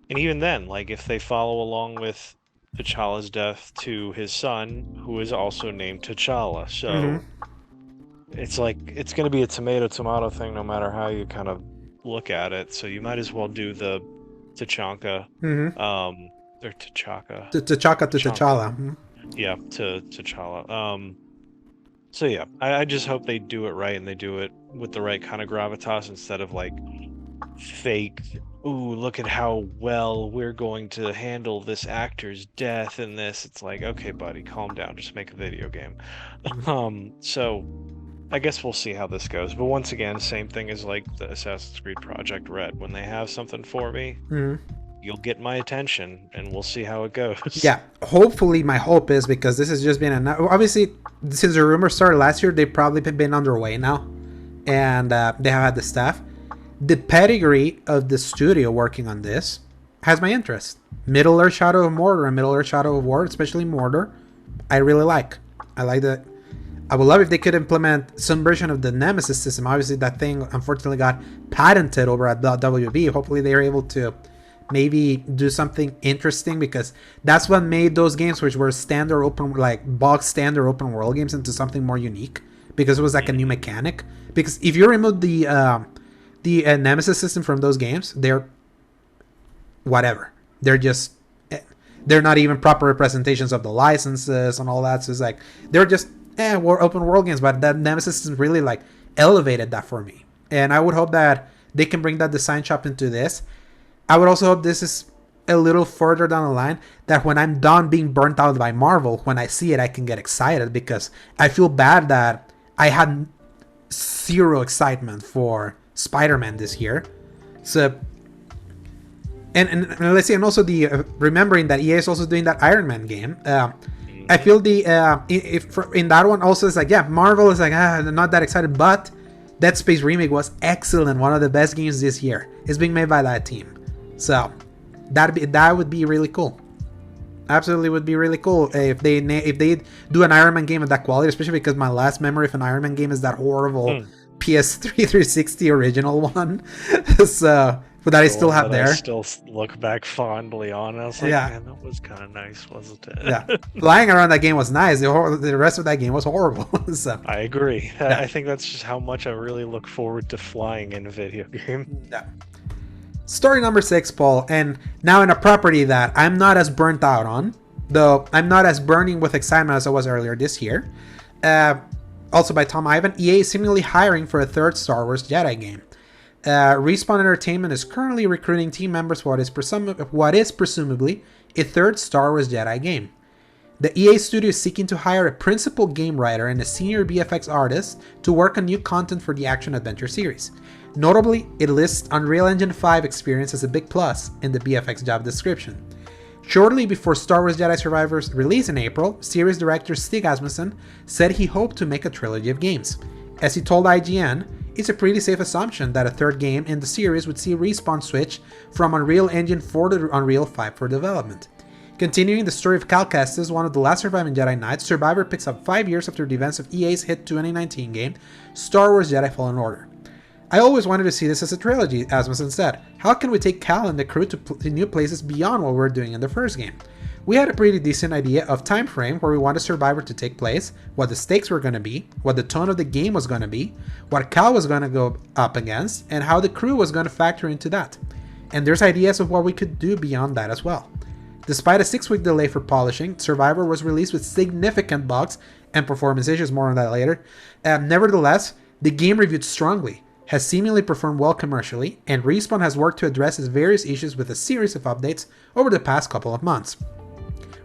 And even then, like, if they follow along with T'Challa's death to his son, who is also named T'Challa. So it's like, it's going to be a tomato thing no matter how you kind of look at it. So you might as well do the T'Chaka, or T'Chaka. T'Chaka to T'Challa. Yeah, to T'Challa. So yeah, I just hope they do it right and they do it with the right kind of gravitas instead of like fake, ooh, look at how well we're going to handle this actor's death in this. It's like, okay, buddy, calm down, just make a video game. So I guess we'll see how this goes. But once again, same thing as like the Assassin's Creed Project Red. When they have something for me, you'll get my attention, and we'll see how it goes. Yeah, hopefully my hope is, because this has just been obviously, since the rumor started last year, they've probably been underway now, and they have had the staff. The pedigree of the studio working on this has my interest. Middle-earth Shadow of Mordor and Middle-earth Shadow of War, especially Mordor, I really like. I like that. I would love if they could implement some version of the Nemesis system. Obviously, that thing unfortunately got patented over at WB. Hopefully, they're able to maybe do something interesting, because that's what made those games, which were standard open, like box standard open world games, into something more unique, because it was like a new mechanic. Because if you remove the Nemesis system from those games, they're whatever. They're not even proper representations of the licenses and all that. So it's like, they're just we're open world games, but that Nemesis system really like elevated that for me. And I would hope that they can bring that design shop into this. I would also hope this is a little further down the line, that when I'm done being burnt out by Marvel, when I see it, I can get excited, because I feel bad that I had zero excitement for Spider-Man this year. So, and let's see, and also the remembering that EA is also doing that Iron Man game. I feel in that one also, it's like, yeah, Marvel is like, not that excited, but Dead Space remake was excellent, one of the best games this year. It's being made by that team. So that would be really cool. Absolutely would be really cool if they do an Iron Man game of that quality, especially because my last memory of an Iron Man game is that horrible PS3 360 original one. So, but that I still have there. I still look back fondly on. I was like, man, that was kind of nice, wasn't it? Yeah, flying around that game was nice. The rest of that game was horrible. So, I agree. Yeah. I think that's just how much I really look forward to flying in a video game. Yeah. Story number 6, Paul, and now in a property that I'm not as burnt out on, though I'm not as burning with excitement as I was earlier this year. Also by Tom Ivan, EA is seemingly hiring for a third Star Wars Jedi game. Respawn Entertainment is currently recruiting team members for what is presumably a third Star Wars Jedi game. The EA studio is seeking to hire a principal game writer and a senior VFX artist to work on new content for the action-adventure series. Notably, it lists Unreal Engine 5 experience as a big plus in the VFX job description. Shortly before Star Wars Jedi Survivor's release in April, series director Stig Asmussen said he hoped to make a trilogy of games. As he told IGN, it's a pretty safe assumption that a third game in the series would see Respawn switch from Unreal Engine 4 to Unreal 5 for development. Continuing the story of Cal Kestis, one of the last surviving Jedi Knights, Survivor picks up 5 years after the events of EA's hit 2019 game, Star Wars Jedi Fallen Order. I always wanted to see this as a trilogy, Asmussen said. How can we take Cal and the crew to new places beyond what we were doing in the first game? We had a pretty decent idea of time frame where we wanted Survivor to take place, what the stakes were going to be, what the tone of the game was going to be, what Cal was going to go up against, and how the crew was going to factor into that. And there's ideas of what we could do beyond that as well. Despite a 6-week delay for polishing, Survivor was released with significant bugs and performance issues, more on that later. Nevertheless, the game reviewed strongly, has seemingly performed well commercially, and Respawn has worked to address its various issues with a series of updates over the past couple of months.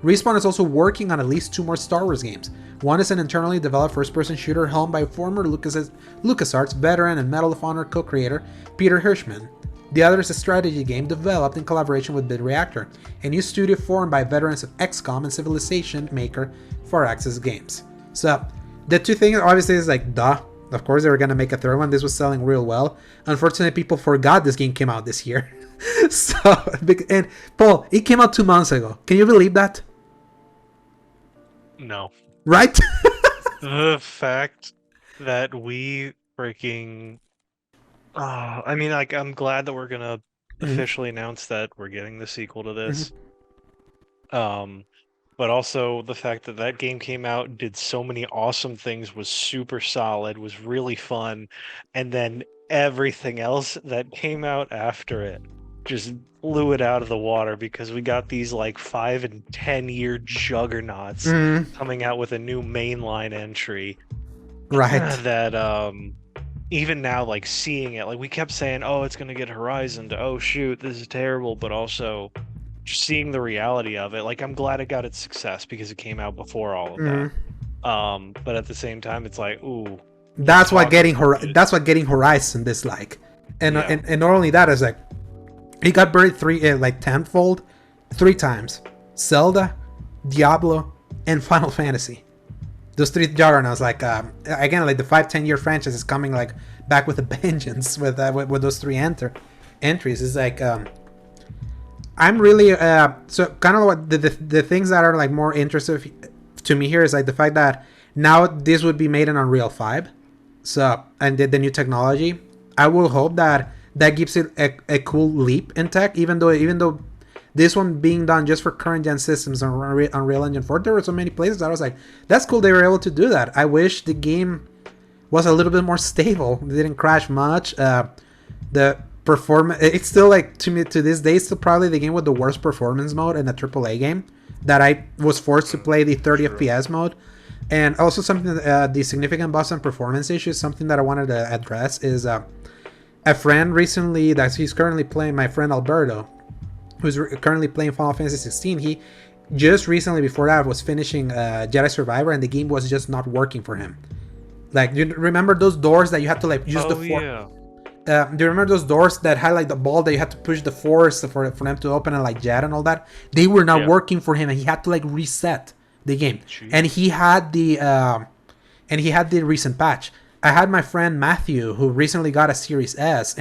Respawn is also working on at least 2 more Star Wars games. One is an internally developed first-person shooter helmed by former LucasArts veteran and Medal of Honor co-creator Peter Hirschman. The other is a strategy game developed in collaboration with BitReactor, a new studio formed by veterans of XCOM and Civilization maker Firaxis Games. So, the two things obviously is like, duh. Of course they were going to make a third one. This was selling real well. Unfortunately, people forgot this game came out this year. So, and Paul, it came out 2 months ago. Can you believe that? No. Right? The fact that we freaking... I mean, like, I'm glad that we're gonna officially announce that we're getting the sequel to this. But also the fact that that game came out, did so many awesome things, was super solid, was really fun, and then everything else that came out after it just blew it out of the water because we got these like 5 and 10 year juggernauts coming out with a new mainline entry. Right. That even now, like, seeing it, like, we kept saying, oh, it's gonna get Horizon to, oh shoot, this is terrible, but also just seeing the reality of it, like, I'm glad it got its success because it came out before all of that. But at the same time, it's like, ooh, that's what getting Horizon is like. And not only that, is like it got buried tenfold 3 times. Zelda, Diablo, and Final Fantasy. Those 3 juggernauts, like again, like the 5-10 year franchise is coming like back with a vengeance with those 3 entries. It's like I'm really so kind of what the things that are like more interesting to me here is like the fact that now this would be made in Unreal 5, so and the new technology. I will hope that gives it a cool leap in tech, even though this one being done just for current gen systems on Unreal Engine 4, there were so many places that I was like, that's cool they were able to do that. I wish the game was a little bit more stable. It didn't crash much. The performance, it's still like, to me, to this day, still probably the game with the worst performance mode in a AAA game that I was forced to play the 30 FPS mode. And also something, the significant bugs and performance issues, something that I wanted to address is a friend recently that he's currently playing, my friend Alberto, who's currently playing Final Fantasy 16, he just recently before that was finishing Jedi Survivor, and the game was just not working for him. Like, you remember those doors that you had to like use the force? Yeah. Do you remember those doors that had like the ball that you had to push the force for them to open and like jet and all that? They were not working for him, and he had to like reset the game. Jeez. And he had the recent patch. I had my friend Matthew, who recently got a Series S,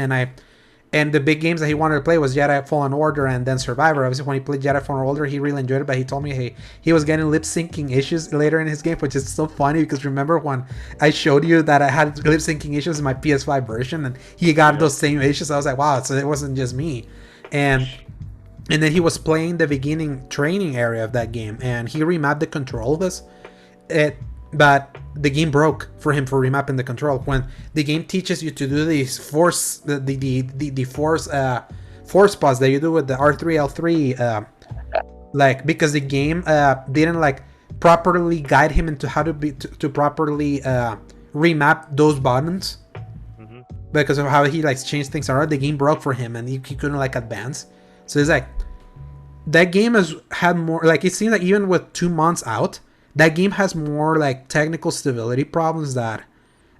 and the big games that he wanted to play was Jedi Fallen Order and then Survivor. Obviously, when he played Jedi Fallen Order, he really enjoyed it, but he told me he was getting lip syncing issues later in his game, which is so funny because remember when I showed you that I had lip syncing issues in my PS5 version, and he got those same issues. I was like, wow, so it wasn't just me. And then he was playing the beginning training area of that game, and he remapped the controls. But the game broke for him for remapping the control. When the game teaches you to do these force force spots that you do with the R3L3, like because the game didn't like properly guide him into how to properly remap those buttons. because of how he like changed things around. The game broke for him, and he couldn't like advance. So it's like that game has had more. Like it seems like even with 2 months out, that game has more like technical stability problems that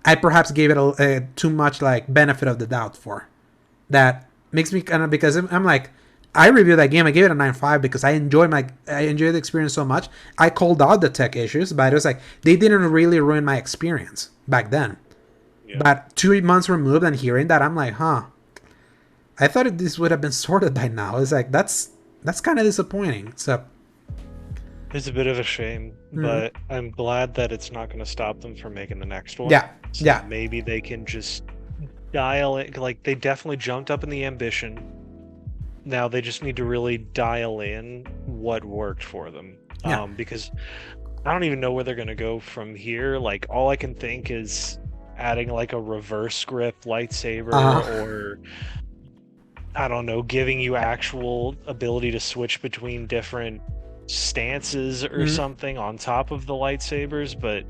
I perhaps gave it a too much like benefit of the doubt for. That makes me kind of, because I'm like, I reviewed that game. I gave it a 9.5 because I enjoyed the experience so much. I called out the tech issues, but it was like they didn't really ruin my experience back then. Yeah. But 2 months removed and hearing that, I'm like, huh. I thought this would have been sorted by now. It's like that's kind of disappointing. So it's a bit of a shame, but I'm glad that it's not going to stop them from making the next one. Yeah, so yeah. Maybe they can just dial it. Like they definitely jumped up in the ambition. Now they just need to really dial in what worked for them. Yeah. Because I don't even know where they're going to go from here. Like all I can think is adding like a reverse grip lightsaber or I don't know, giving you actual ability to switch between different stances or something on top of the lightsabers. But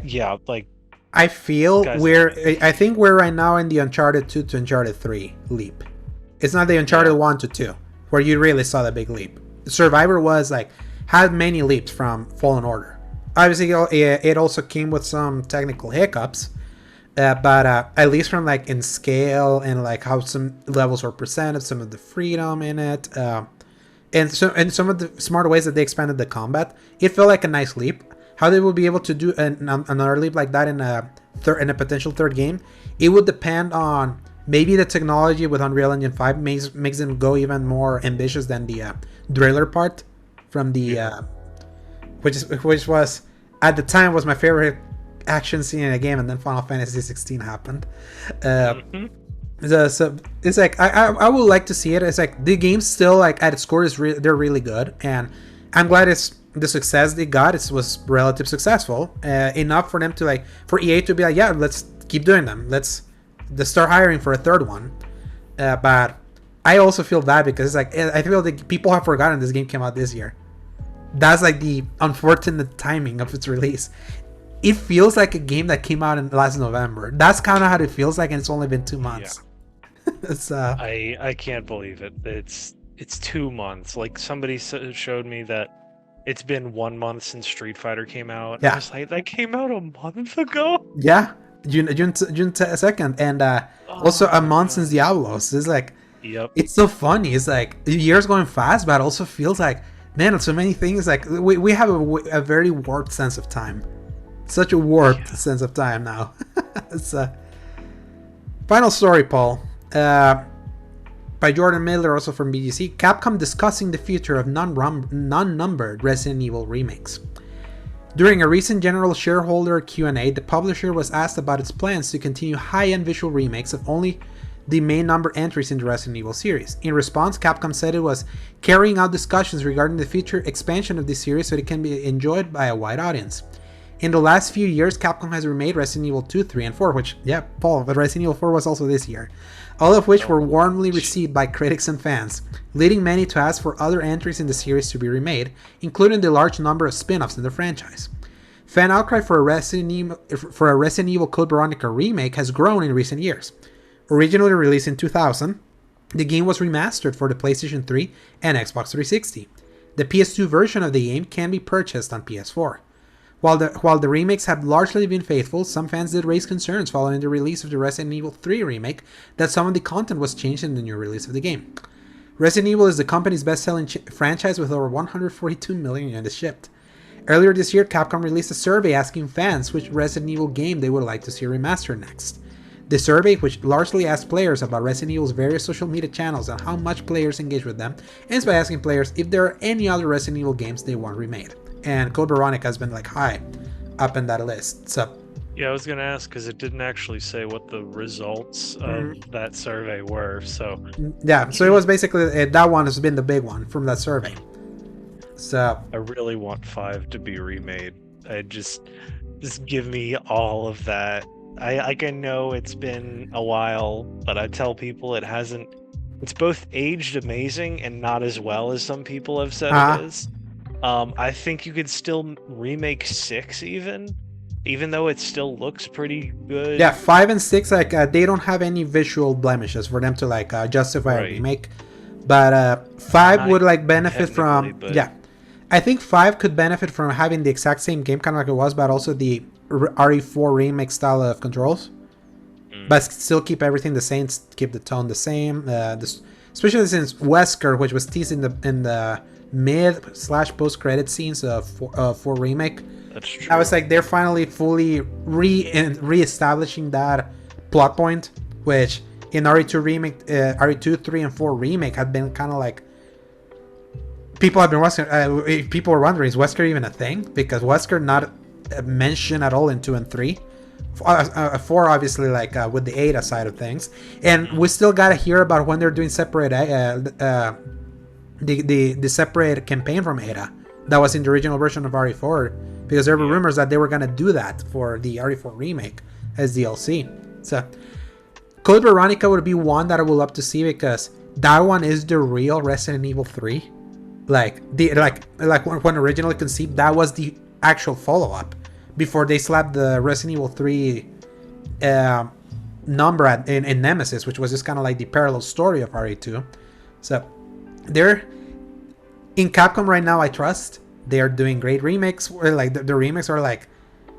yeah, like I feel I think we're right now in the Uncharted 2 to Uncharted 3 leap. It's not the Uncharted 1 to 2 where you really saw the big leap. Survivor was like had many leaps from Fallen Order. Obviously, it also came with some technical hiccups, but at least from like in scale and like how some levels were presented, some of the freedom in it, and some of the smart ways that they expanded the combat, it felt like a nice leap. How they will be able to do another leap like that in a potential third game, it would depend on. Maybe the technology with Unreal Engine 5 makes them go even more ambitious than the driller part from the which was at the time was my favorite action scene in a game, and then Final Fantasy 16 happened. So it's like I would like to see it. It's like the game still like at its core is they're really good, and I'm glad it's the success they got. It was relatively successful enough for them to like for EA to be like, yeah, let's keep doing them. Let's start hiring for a third one. But I also feel bad because it's like I feel like people have forgotten this game came out this year. That's like the unfortunate timing of its release. It feels like a game that came out in last November. That's kind of how it feels like, and it's only been 2 months. Yeah. It's I can't believe it. It's 2 months. Like somebody showed me that it's been 1 month since Street Fighter came out. Yeah. I was like, that came out a month ago. Yeah. June 2nd, and also a month since Diablos. It's like, it's so funny. It's like the year's going fast, but it also feels like, man, so many things. Like we have a very warped sense of time, such a warped sense of time now. It's final story, Paul, by Jordan Miller, also from BGC. Capcom discussing the future of non-numbered Resident Evil remakes. During a recent general shareholder Q&A, the publisher was asked about its plans to continue high-end visual remakes of only the main number entries in the Resident Evil series. In response, Capcom said it was carrying out discussions regarding the future expansion of this series so it can be enjoyed by a wide audience. In the last few years, Capcom has remade Resident Evil 2, 3, and 4, which, yeah, Paul, but Resident Evil 4 was also this year, all of which were warmly received by critics and fans, leading many to ask for other entries in the series to be remade, including the large number of spin-offs in the franchise. Fan outcry for a Resident Evil Code Veronica remake has grown in recent years. Originally released in 2000, the game was remastered for the PlayStation 3 and Xbox 360. The PS2 version of the game can be purchased on PS4. While the remakes have largely been faithful, some fans did raise concerns following the release of the Resident Evil 3 remake that some of the content was changed in the new release of the game. Resident Evil is the company's best-selling franchise with over 142 million units shipped. Earlier this year, Capcom released a survey asking fans which Resident Evil game they would like to see remastered next. The survey, which largely asked players about Resident Evil's various social media channels and how much players engage with them, ends by asking players if there are any other Resident Evil games they want remade. And Code Veronica has been like high up in that list. So yeah, I was gonna ask because it didn't actually say what the results of that survey were. So yeah, so it was basically that one has been the big one from that survey. So I really want 5 to be remade. I just give me all of that. I know it's been a while, but I tell people it hasn't. It's both aged amazing and not as well as some people have said it is. I think you could still remake 6 even, even though it still looks pretty good. Yeah, 5 and 6, like they don't have any visual blemishes for them to like justify a remake. But 5 would like benefit from I think 5 could benefit from having the exact same game, kind of like it was, but also the RE4 remake style of controls. But still keep everything the same, keep the tone the same. Especially since Wesker, which was teased in the mid/post credit scenes of 4 remake. That's true. I was like, they're finally fully re-establishing that plot point, which in RE2 remake, RE2, 3, and 4 remake had been kind of like, people have been wondering, people were wondering, is Wesker even a thing? Because Wesker not mentioned at all in 2 and 3. 4 obviously like with the Ada side of things, and we still gotta hear about when they're doing separate the separate campaign from Ada that was in the original version of RE4, because there were rumors that they were gonna do that for the RE4 remake as DLC. So Code Veronica would be one that I would love to see, because that one is the real Resident Evil 3. Like when originally conceived, that was the actual follow-up before they slapped the Resident Evil 3 number in Nemesis, which was just kind of like the parallel story of RE2. So they're in Capcom right now. I trust they are doing great remakes. Like the remakes are like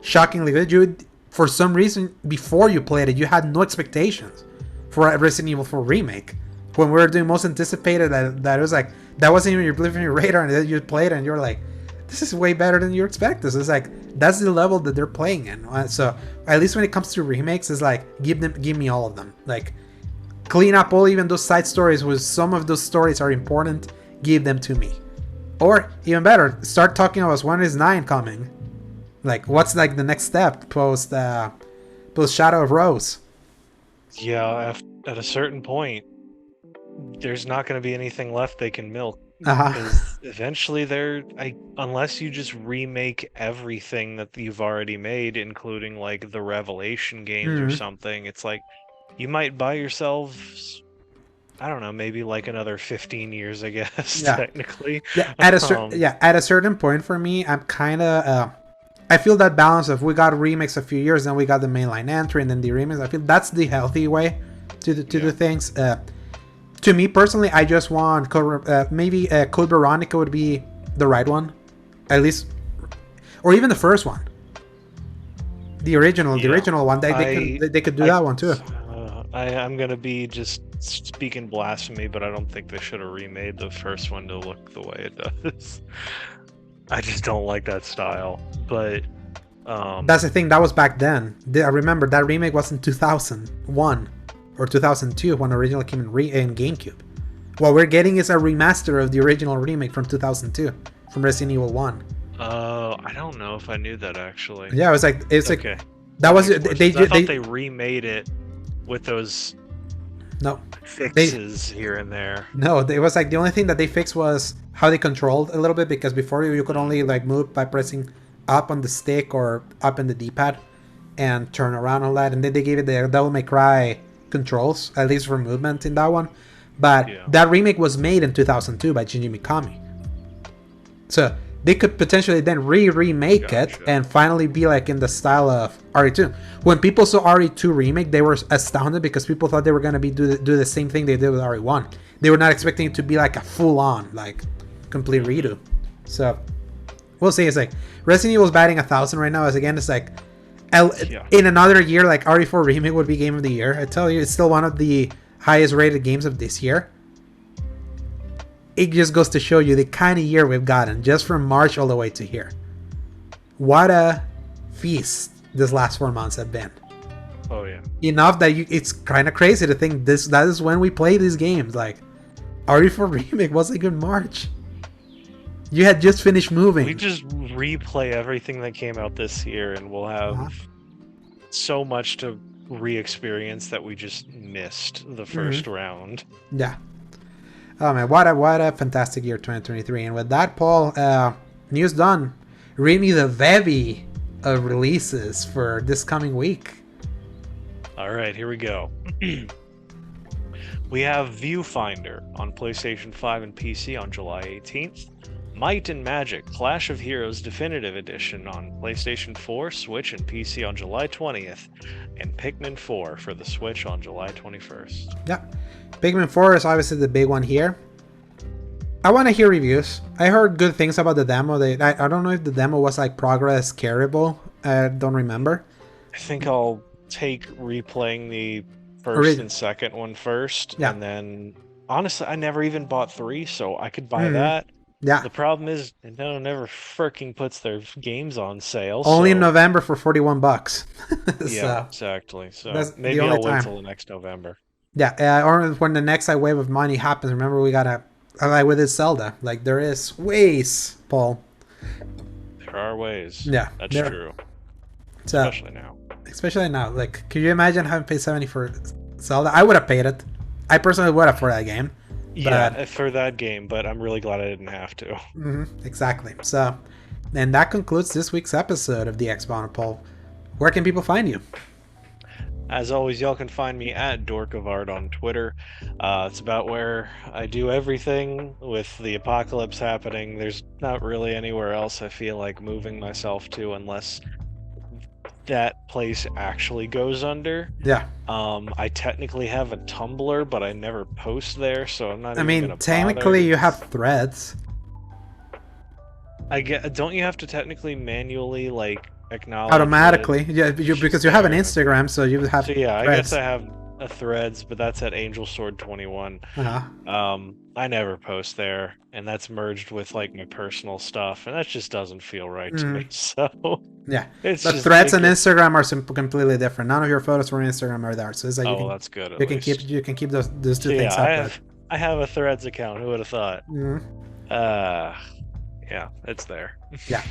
shockingly good. For some reason, before you played it, you had no expectations for a Resident Evil 4 remake. When we were doing most anticipated, that it was like, that wasn't even your radar, and then you played it and you're like, this is way better than you expect. This is like, that's the level that they're playing in. So at least when it comes to remakes, it's like, give me all of them. Like, clean up all even those side stories, where some of those stories are important. Give them to me. Or even better, start talking about when is 9 coming. Like, what's like the next step post Shadow of Rose? Yeah, at a certain point, there's not going to be anything left they can milk. Because eventually unless you just remake everything that you've already made, including like the Revelation games or something, it's like you might buy yourselves, I don't know, maybe like another 15 years, I guess, technically. Yeah, at a certain point for me, I'm kind of I feel that balance of, we got remakes a few years, then we got the mainline entry, and then the remakes. I feel that's the healthy way to do things. To me personally, I just want maybe Code Veronica would be the right one, at least, or even the first one, the original one. They could do that one too. I'm gonna be just speaking blasphemy, but I don't think they should have remade the first one to look the way it does. I just don't like that style. But that's the thing. That was back then. I remember that remake was in 2001. Or 2002, when originally came in GameCube. What we're getting is a remaster of the original remake from 2002, from Resident Evil 1. I don't know if I knew that, actually. Yeah, it was like, okay. That was I thought they remade it with those fixes here and there. No, it was like the only thing that they fixed was how they controlled a little bit, because before you could only like move by pressing up on the stick or up in the D-pad and turn around all that, and then they gave it the Devil May Cry controls, at least for movement in that one. But that remake was made in 2002 by Shinji Mikami, so they could potentially then remake it and finally be like in the style of RE2. When people saw RE2 remake, they were astounded, because people thought they were going to do the same thing they did with RE1. They were not expecting it to be like a full-on like complete redo. So we'll see. It's like Resident Evil's batting 1,000 right now. As again, it's like, in another year, like RE4 remake would be game of the year. I tell you, it's still one of the highest rated games of this year. It just goes to show you the kind of year we've gotten, just from March all the way to here. What a feast this last 4 months have been. Oh yeah. Enough that it's kind of crazy to think that is when we play these games. Like, RE4 remake was like in March. You had just finished moving. We just replay everything that came out this year, and we'll have so much to re-experience that we just missed the first round. Yeah. Oh man, what a fantastic year 2023. And with that, Paul, news done. Read me the bevy of releases for this coming week. All right, here we go. We have Viewfinder on PlayStation 5 and PC on July 18th. Might and Magic Clash of Heroes Definitive Edition on PlayStation 4, Switch, and PC on July 20th, and Pikmin 4 for the Switch on July 21st. Yeah, Pikmin 4 is obviously the big one here. I want to hear reviews. I heard good things about the demo. I don't know if the demo was like progress carryable. I don't remember. I think I'll take replaying the first and second one first, and then honestly, I never even bought 3, so I could buy that. Yeah. The problem is Nintendo never freaking puts their games on sale. Only in November for $41. Yeah, exactly. So maybe I'll wait till the next November. Yeah, or when the next wave of money happens. Remember, we gotta like with this Zelda. Like there is ways, Paul. There are ways. Yeah, that's true. So, especially now. Like, could you imagine having paid $70 for Zelda? I would have paid it. I personally would have for that game. Yeah, for that game, but I'm really glad I didn't have to. Exactly. So, and that concludes this week's episode of the Expo and Paul. Where can people find you? As always, y'all can find me at Dork of Art on Twitter. It's about where I do everything with the apocalypse happening. There's not really anywhere else I feel like moving myself to unless that place actually goes under. Yeah. I technically have a Tumblr, but I never post there, so I'm not. I mean, technically, you have Threads. Don't you have to technically manually like acknowledge automatically? Yeah, because you have an Instagram, so you have. So yeah, Threads. I guess I have a Threads, but that's at Angel Sword 21. I never post there, and that's merged with like my personal stuff, and that just doesn't feel right to me. So yeah, but Threads and Instagram are completely different. None of your photos from Instagram are there, so it's like that's good. You can keep those two things separate. I have a Threads account. Who would have thought? Yeah, it's there. Yeah.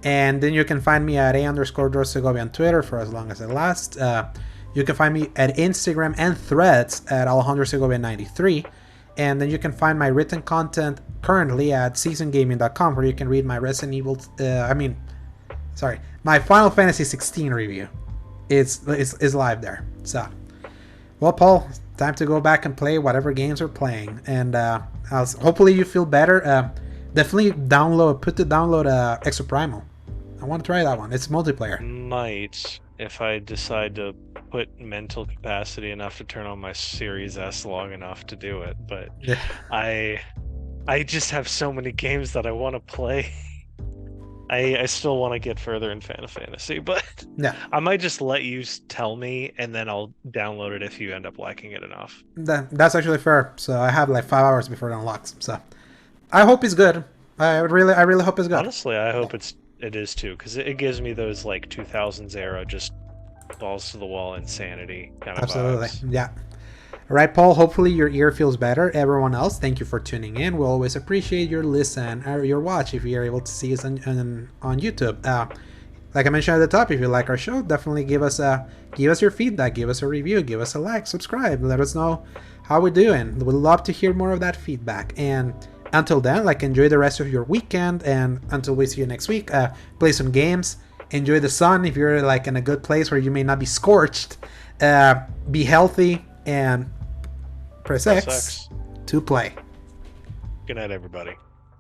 And then you can find me at _Dorsegovia on Twitter for as long as it lasts. You can find me at Instagram and Threads at Alejandro Segovia 93. And then you can find my written content currently at seasongaming.com, where you can read my my Final Fantasy 16 review. It's live there. So, well, Paul, time to go back and play whatever games we're playing. And hopefully you feel better. Definitely download Extra Primal. I want to try that one. It's multiplayer. Might, if I decide to put mental capacity enough to turn on my Series S long enough to do it. But yeah. I just have so many games that I want to play. I still want to get further in Final Fantasy, but yeah, I might just let you tell me, and then I'll download it if you end up liking it enough. That's actually fair. So I have like 5 hours before it unlocks. So I hope it's good. I really hope it's good. Honestly, I hope it is too, because it gives me those like 2000s era just balls to the wall insanity kind of absolutely vibes. Yeah. All right, Paul, hopefully your ear feels better. Everyone else, thank you for tuning in. We'll always appreciate your listen or your watch if you're able to see us on YouTube. Like I mentioned at the top, if you like our show, definitely give us your feedback, give us a review, give us a like, subscribe, let us know how we're doing. We'd love to hear more of that feedback. And until then, like, enjoy the rest of your weekend, and until we see you next week, play some games, enjoy the sun if you're like in a good place where you may not be scorched, be healthy, and press X to play. Good night, everybody.